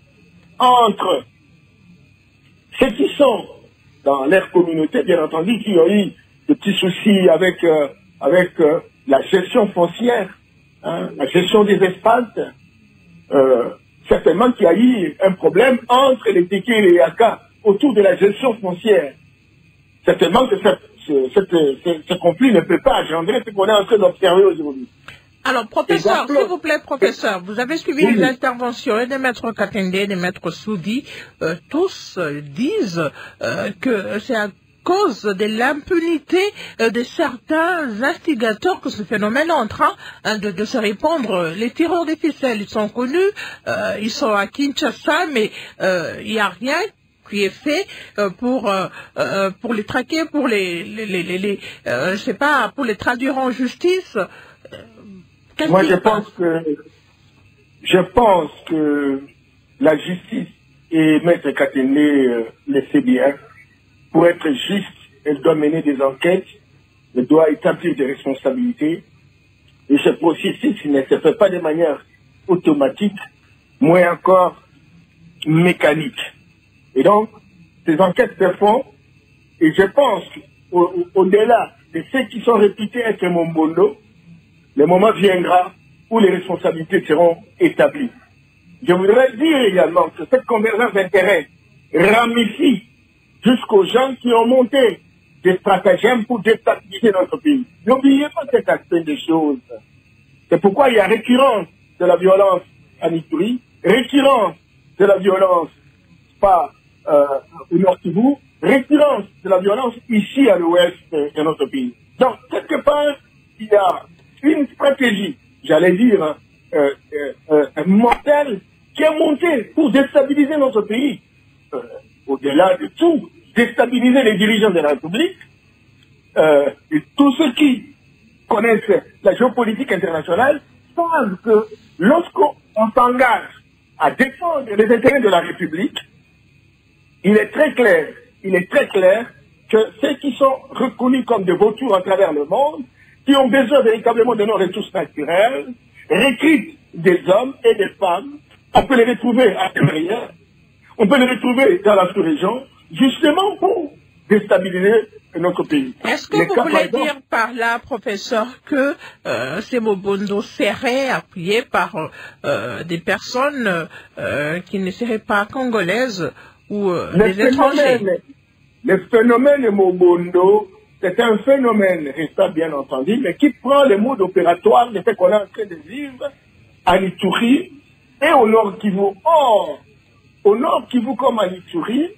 entre ceux qui sont dans leur communauté, bien entendu, qui ont eu des petits soucis avec la gestion foncière, la gestion des espaces, certainement qu'il y a eu un problème entre les Téké et les Yaka autour de la gestion foncière. Certainement que ce conflit ne peut pas engendrer ce qu'on est en train d'observer aujourd'hui. Alors, professeur, s'il vous plaît, professeur, vous avez suivi les interventions des maîtres Katende, des maîtres Soudi. Tous disent que c'est à cause de l'impunité de certains instigateurs que ce phénomène est en train de se répandre. Les tireurs de ficelles, ils sont connus, ils sont à Kinshasa, mais il n'y a rien qui est fait pour les traquer, pour je sais pas, pour les traduire en justice. Moi, je pense que la justice, et Maître Katende le sait bien, pour être juste, elle doit mener des enquêtes, elle doit établir des responsabilités, et ce processus ne se fait pas de manière automatique, moins encore mécanique. Et donc, ces enquêtes se font, et je pense qu'au-delà de ceux qui sont réputés être Mombondo, le moment viendra où les responsabilités seront établies. Je voudrais dire également que cette convergence d'intérêts ramifie jusqu'aux gens qui ont monté des stratagèmes pour déstabiliser notre pays. N'oubliez pas cet aspect des choses. C'est pourquoi il y a récurrence de la violence en Ituri, récurrence de la violence au Nord Kivu, récurrence de la violence ici à l'ouest de notre pays. Donc, quelque part, il y a une stratégie, j'allais dire, mortelle, qui est montée pour déstabiliser notre pays. Au-delà de tout, déstabiliser les dirigeants de la République. Et tous ceux qui connaissent la géopolitique internationale savent que lorsqu'on s'engage à défendre les intérêts de la République, il est très clair que ceux qui sont reconnus comme des vautours à travers le monde, qui ont besoin véritablement de nos ressources naturelles, recrutent des hommes et des femmes. On peut les retrouver à l'extérieur, on peut les retrouver dans la sous-région, justement pour déstabiliser notre pays. Est-ce que vous voulez dire par là, professeur, que ces Mobondo seraient appuyés par des personnes qui ne seraient pas congolaises ou des étrangers? Le phénomène Mobondo, c'est un phénomène restant bien entendu, mais qui prend le mode opératoire de ce qu'on est en train de vivre à l'Ituri et au Nord Kivu. Or, au Nord Kivu comme à l'Ituri,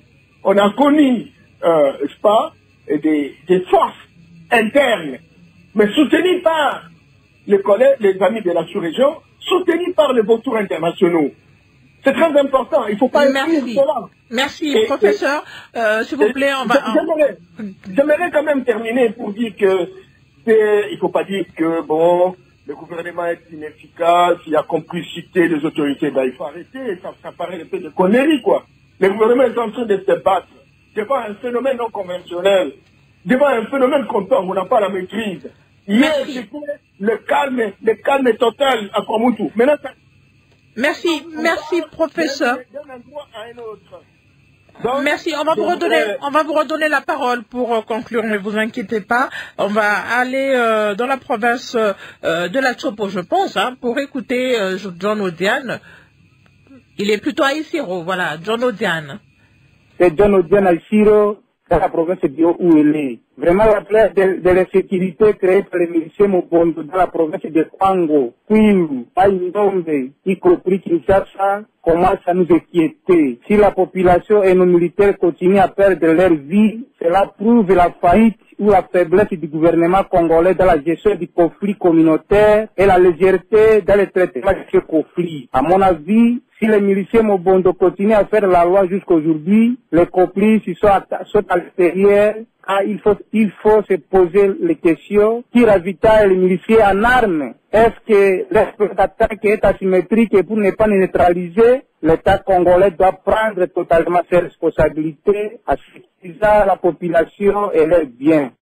on a connu, des forces internes, mais soutenues par les collègues, les amis de la sous-région, soutenues par les vautours internationaux. C'est très important, il ne faut pas exclure cela. Merci, professeur. S'il vous plaît, on va... J'aimerais quand même terminer pour dire que il ne faut pas dire que, bon, le gouvernement est inefficace, il y a complicité des autorités. Ben, il faut arrêter, ça paraît un peu de conneries, quoi. Le gouvernement est en train de se battre devant un phénomène non conventionnel, devant un phénomène comptant, on n'a pas la maîtrise. Hier, c'était le calme total à Kwamutu. Maintenant, ça... Merci, professeur. Donc, merci, on va vous redonner la parole pour conclure, ne vous inquiétez pas. On va aller dans la province de la Chopo, je pense, pour écouter John Odiane. Il est plutôt à Isiro, voilà, John Odiane. C'est John Odiane à Isiro, dans la province de Bio où il est. Vraiment, la plaie de l'insécurité créée par les miliciens Mobondo dans la province de Kwango, Kwilu, Maïndombe, y compris Kinshasa, commence à nous inquiéter. Si la population et nos militaires continuent à perdre leur vie, cela prouve la faillite ou la faiblesse du gouvernement congolais dans la gestion du conflit communautaire et la légèreté dans le traitement de ce conflit. À mon avis, si les miliciens Mobondo continuent à faire la loi jusqu'aujourd'hui, les complices sont à l'extérieur. Il faut se poser les questions. Qui ravitaille les miliciens en armes? Est-ce que l'espace d'attaque est asymétrique et pour ne pas les neutraliser, l'État congolais doit prendre totalement ses responsabilités à sécuriser la population et leurs biens?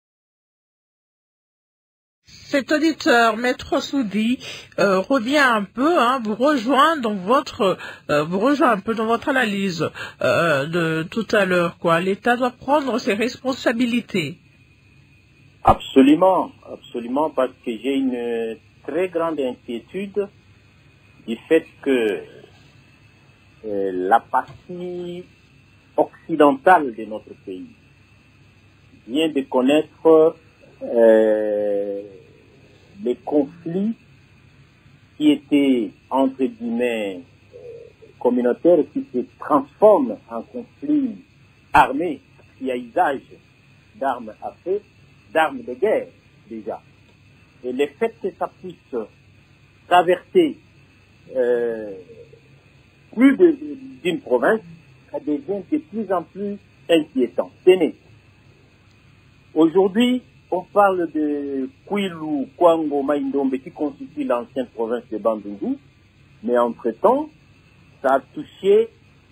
Cet auditeur, Maître Soudi, revient un peu, vous rejoint un peu dans votre analyse de tout à l'heure, quoi. L'État doit prendre ses responsabilités. Absolument, parce que j'ai une très grande inquiétude du fait que la partie occidentale de notre pays vient de connaître les conflits qui étaient, entre guillemets, communautaires et qui se transforment en conflits armés, qui a usage d'armes à feu, d'armes de guerre, déjà. Et le fait que ça puisse traverser plus d'une province, ça devient de plus en plus inquiétant. Tenez, aujourd'hui, on parle de Kwilu, Kwango, Maïndombe, qui constitue l'ancienne province de Bandundu, mais entre-temps, ça a touché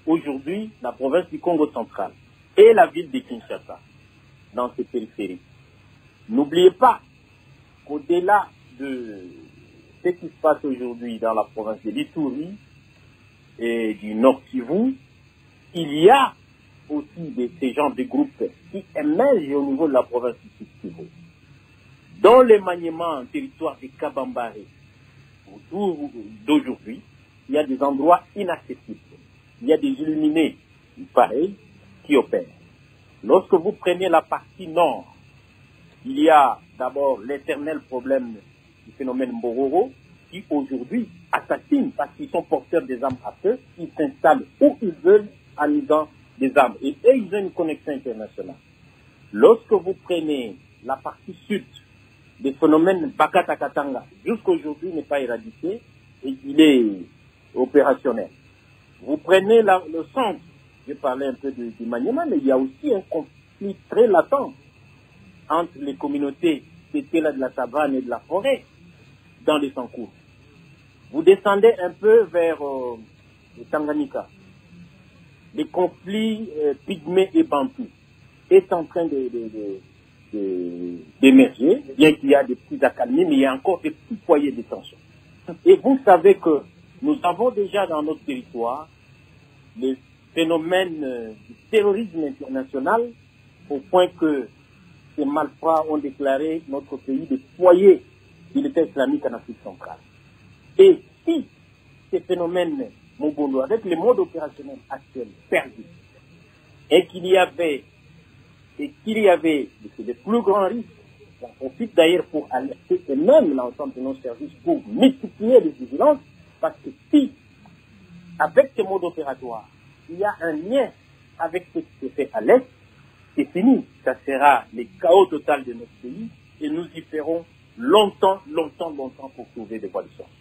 aujourd'hui la province du Congo central et la ville de Kinshasa, dans ces périphéries. N'oubliez pas qu'au-delà de ce qui se passe aujourd'hui dans la province de l'Ituri et du Nord Kivu, il y a aussi ces genres de groupes qui émergent au niveau de la province du Kivu. Dans les maniements en territoire de Kabambare, autour d'aujourd'hui, il y a des endroits inaccessibles. Il y a des illuminés pareils qui opèrent. Lorsque vous prenez la partie nord, il y a d'abord l'éternel problème du phénomène Mbororo, qui aujourd'hui assassinent parce qu'ils sont porteurs des armes à feu, ils s'installent où ils veulent en usant des armes. Et eux, ils ont une connexion internationale. Lorsque vous prenez la partie sud, des phénomènes Bakata Katanga, jusqu'aujourd'hui n'est pas éradiqué et il est opérationnel. Vous prenez le centre J'ai parlé un peu du Maniema, mais il y a aussi un conflit très latent entre les communautés qui étaient là de la savane et de la forêt dans les Sankours. Vous descendez un peu vers le Tanganyika. Les conflits pygmées et bantous est en train d'émerger, bien qu'il y a des petites accalmies, mais il y a encore des petits foyers de tension. Et vous savez que nous avons déjà dans notre territoire les phénomènes du terrorisme international, au point que ces malfrats ont déclaré notre pays des foyers de l'État islamique en Afrique centrale. Et si ces phénomènes Mobondo, avec les modes opérationnels actuels perdus, et qu'il y avait de plus grands risques, on profite d'ailleurs pour alerter même l'ensemble de nos services pour multiplier les vigilances, parce que si, avec ces modes opératoires, il y a un lien avec ce qui se fait à l'Est, c'est fini. Ça sera le chaos total de notre pays, et nous y ferons longtemps pour trouver des voies de sortie.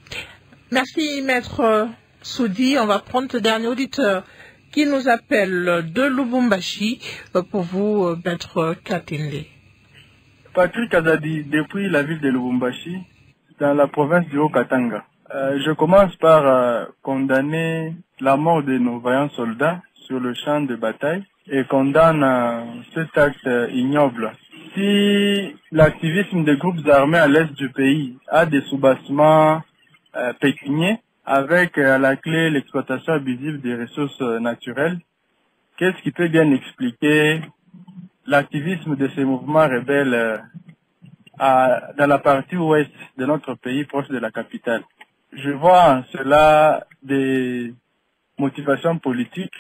Merci, Maître Soudi. On va prendre le dernier auditeur qui nous appelle de Lubumbashi. Pour vous, Maître Katende. Patrick Azadi, depuis la ville de Lubumbashi, dans la province du Haut-Katanga. Je commence par condamner la mort de nos vaillants soldats sur le champ de bataille et condamne cet acte ignoble. Si l'activisme des groupes armés à l'est du pays a des soubassements pécuniers, avec à la clé l'exploitation abusive des ressources naturelles, qu'est-ce qui peut bien expliquer l'activisme de ces mouvements rebelles dans la partie ouest de notre pays, proche de la capitale? Je vois en cela des motivations politiques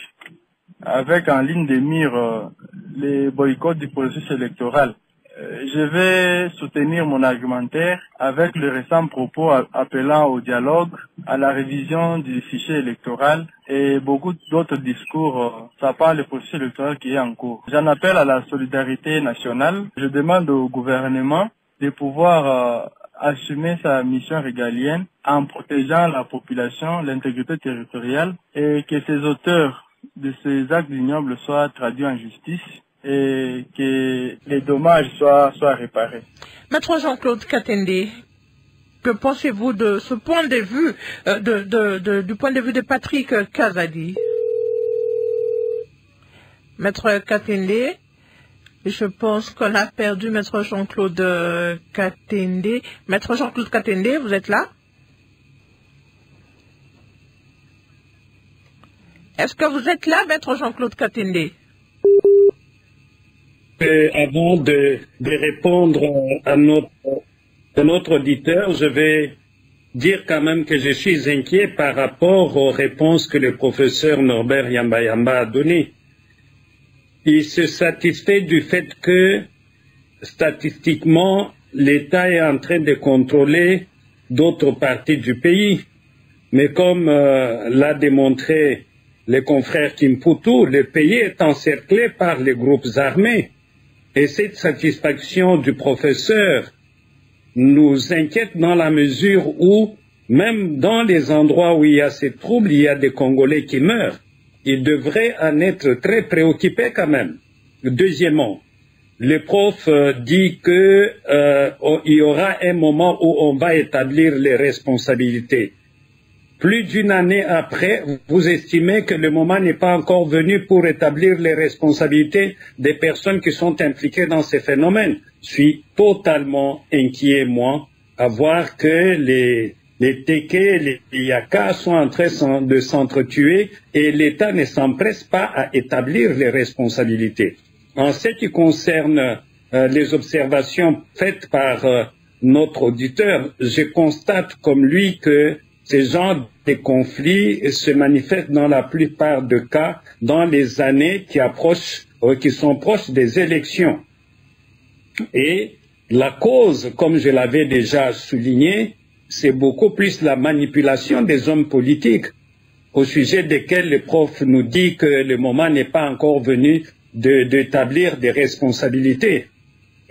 avec en ligne de mire les boycotts du processus électoral. Je vais soutenir mon argumentaire avec le récent propos appelant au dialogue, à la révision du fichier électoral et beaucoup d'autres discours sapant le processus électoral qui est en cours. J'en appelle à la solidarité nationale. Je demande au gouvernement de pouvoir assumer sa mission régalienne en protégeant la population, l'intégrité territoriale et que ces auteurs de ces actes ignobles soient traduits en justice et que les dommages soient réparés. Maître Jean-Claude Katende, que pensez-vous de ce point de vue, du point de vue de Patrick Kazadi? Maître Katende, je pense qu'on a perdu Maître Jean-Claude Katende. Maître Jean-Claude Katende, vous êtes là? Est-ce que vous êtes là, Maître Jean-Claude Katende? Avant de répondre à notre auditeur, je vais dire quand même que je suis inquiet par rapport aux réponses que le professeur Norbert Yamba a données. Il se satisfait du fait que, statistiquement, l'État est en train de contrôler d'autres parties du pays. Mais comme l'a démontré le confrère Kimputu, le pays est encerclé par les groupes armés. Et cette satisfaction du professeur nous inquiète dans la mesure où, même dans les endroits où il y a ces troubles, il y a des Congolais qui meurent. Il devrait en être très préoccupé quand même. Deuxièmement, le prof dit que il y aura un moment où on va établir les responsabilités. Plus d'une année après, vous estimez que le moment n'est pas encore venu pour établir les responsabilités des personnes qui sont impliquées dans ces phénomènes. Je suis totalement inquiet, moi, à voir que les Téké, les Yaka sont en train de s'entretuer et l'État ne s'empresse pas à établir les responsabilités. En ce qui concerne les observations faites par notre auditeur, je constate comme lui que ces genres de conflits se manifestent dans la plupart des cas dans les années qui sont proches des élections. Et la cause, comme je l'avais déjà souligné, c'est beaucoup plus la manipulation des hommes politiques, au sujet desquels le prof nous dit que le moment n'est pas encore venu d'établir des responsabilités.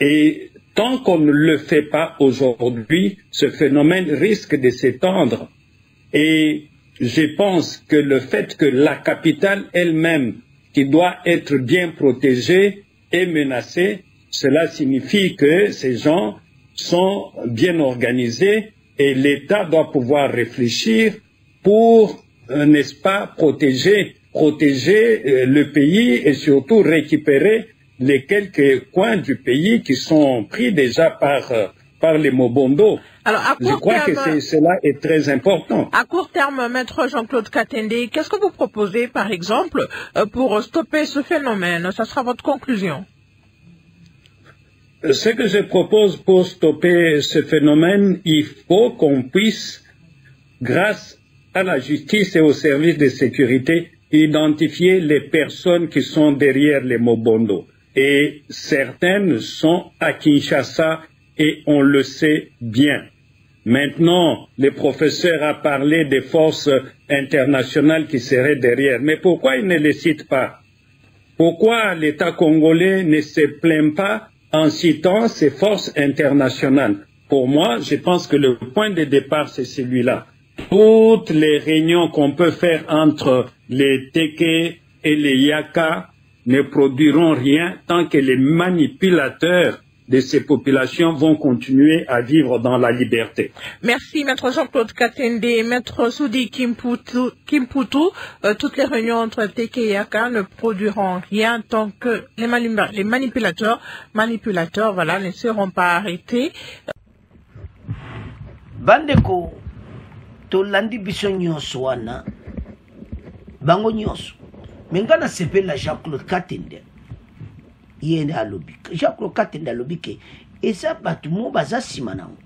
Et tant qu'on ne le fait pas aujourd'hui, ce phénomène risque de s'étendre. Et je pense que le fait que la capitale elle-même qui doit être bien protégé et menacé, cela signifie que ces gens sont bien organisés et l'État doit pouvoir réfléchir pour, n'est-ce pas, protéger le pays et surtout récupérer les quelques coins du pays qui sont pris déjà par les Mobondo. Alors, je crois que cela est très important. À court terme, Maître Jean-Claude Katende, qu'est-ce que vous proposez, par exemple, pour stopper ce phénomène? Ça sera votre conclusion. Ce que je propose pour stopper ce phénomène, il faut qu'on puisse, grâce à la justice et aux services de sécurité, identifier les personnes qui sont derrière les Mobondo. Et certaines sont à Kinshasa et on le sait bien. Maintenant, le professeur a parlé des forces internationales qui seraient derrière. Mais pourquoi il ne les cite pas? Pourquoi l'État congolais ne se plaint pas en citant ces forces internationales? Pour moi, je pense que le point de départ, c'est celui-là. Toutes les réunions qu'on peut faire entre les Teke et les Yaka ne produiront rien tant que les manipulateurs de ces populations vont continuer à vivre dans la liberté. Merci, Maître Jean-Claude Katende. Maître Soudi Kimputu, toutes les réunions entre Teke et Yaka ne produiront rien tant que les manipulateurs, voilà, ne seront pas arrêtés. Bandeko, tolandi biso nyonso wana, bango nyonso. Mengana sepela Jean-Claude Katende. Yene alobika. Jean-Claude Katende alobike. Et ça, batumo baza simanango.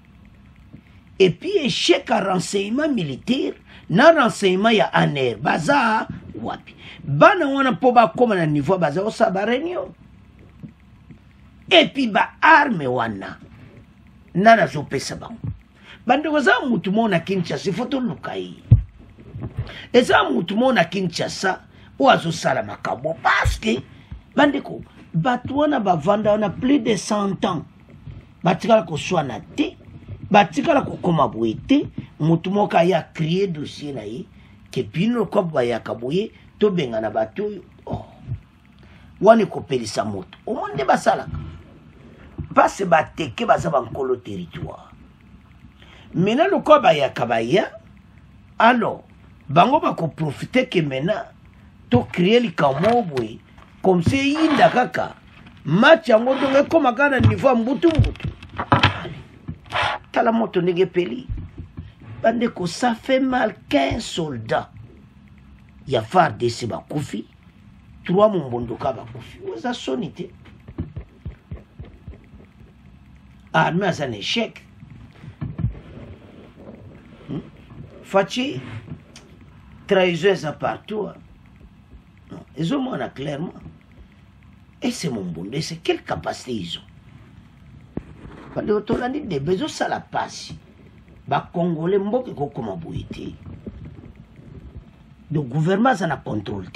Et puis, échec à renseignement militaire, na renseignement ya ANR. Baza wapi. Bana wana po ba koma na niveau baza osa ba réunion. Et puis, ba arme wana. Nana zopesa bango. Bandeko za mutumo na Kinshasa, foto lukai. Et ça, mutumo na Kinshasa, oazo sala makambo. Parce que, bandeko, batouana bavanda on a plus de 100 ans. Batikala ko soana te, batikala ko koma boete, mutumoka ya crier dossier na ye, ke pino ko ya kaboye, to benga na bato. Oh. Wani ko pelisa moto. O monde basala. Passe bateke bazaba nkolo territoire. Mena le ko ya kabaya, alors bango ba ko profiter que maintenant to créer li kamobwe. Comme c'est Yinda Kaka, match en mode comme à Ghana niveau Mbutu. T'as la moto nege peli. Bandeko, ça fait mal 15 soldats. Il y a phare de Seba Koufi, 3 Mbondoka Bakoufi. Vous avez sonité. Armée à un échec. Fachi, trahison à partout. Ils ont montré clairement. Et c'est mon bon, c'est quelle capacité ils ont. Quand on a dit des besoins, ça la passe. Les Congolais, ils ont comme abouité. Le gouvernement, ça n'a contrôlé.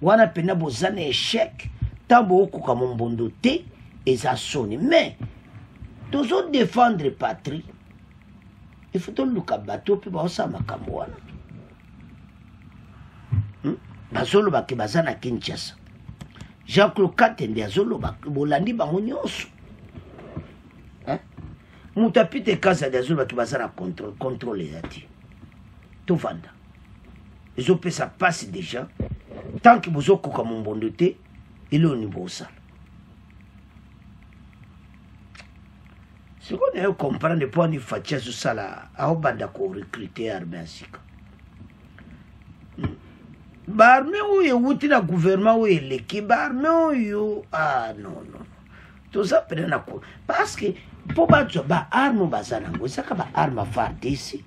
On a peine à un échec. Tant beaucoup comme un bon doté, et ça sonne. Mais, tous autres défendre la patrie, il faut que le bateau, puis ça m'a camouana. Bazolo baki bazana Kinshasa. Jean-Claude Katende azolo baki bolandi bango nyonso. Mutapite kaza de azolo baki bazana contrôle yati. Tout vanda. Ils ont fait ça passe déjà. Tant que vous avez comme un bon doté, il est au niveau ça. Ce qu'on a comprendre pour ni fatia sur ça là, à banda ko recruter armée asika. Barme ou wuti na gouvernement ou l'équipe barme ou ah non tout ça peut na ko parce que pour battre ba arme bazana ngo saka ba arme forte ici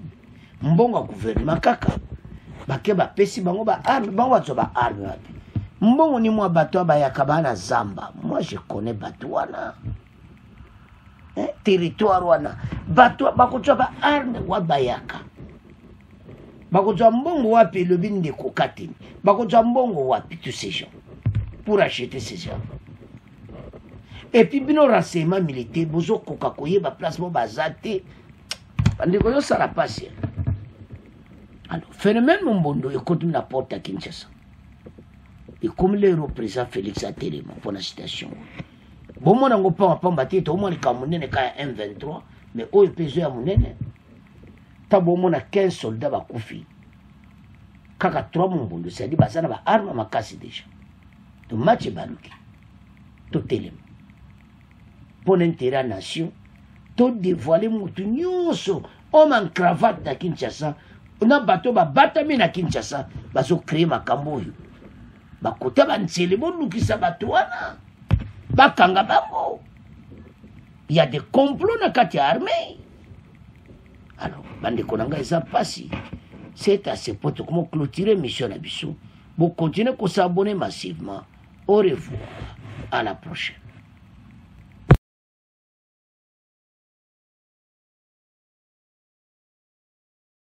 mbongo gouvernement kaka bake ba pesi bango ba arme bango batso ba arme wapi mbongo ni mwa bato ba yakabana zamba moi je connais batouana territoire wana bato bakotso ba arme wa bayaka Bakoto mbongo wapi le bin de kokatini. Bakoto mbongo wapi tous ces gens. Pour acheter ces gens. Et puis bino renseignement militaire, bozo kokakoye ba place mo bazate. Bandeko yo sala passe. Alors, phénomène Mombondo, écoute na porte à Kinshasa. et comme le représentant Félix Atelema pour la citation bon moi n'ango pas pamba te au moins le kamunene ka M23 mais au peso ya munene ta bon moi na 15 soldats ba kufi kaka 3 mumbondo c'est-à-dire basana ba arme makasi déjà to match baluki to telem pour l'intérêt nation to dévoiler mutu nyonso homme en cravate na Kinshasa on a bateau ba batami na Kinshasa baso créer makambo yo ba kota ba ntsele bo lukisa bato wana bakanga bango il y a des complots na kati ya armée alors bande konanga eza pasi c'est à ce point comment clôturer mission na biso bon continuer ko s'abonner massivement au revoir à la prochaine.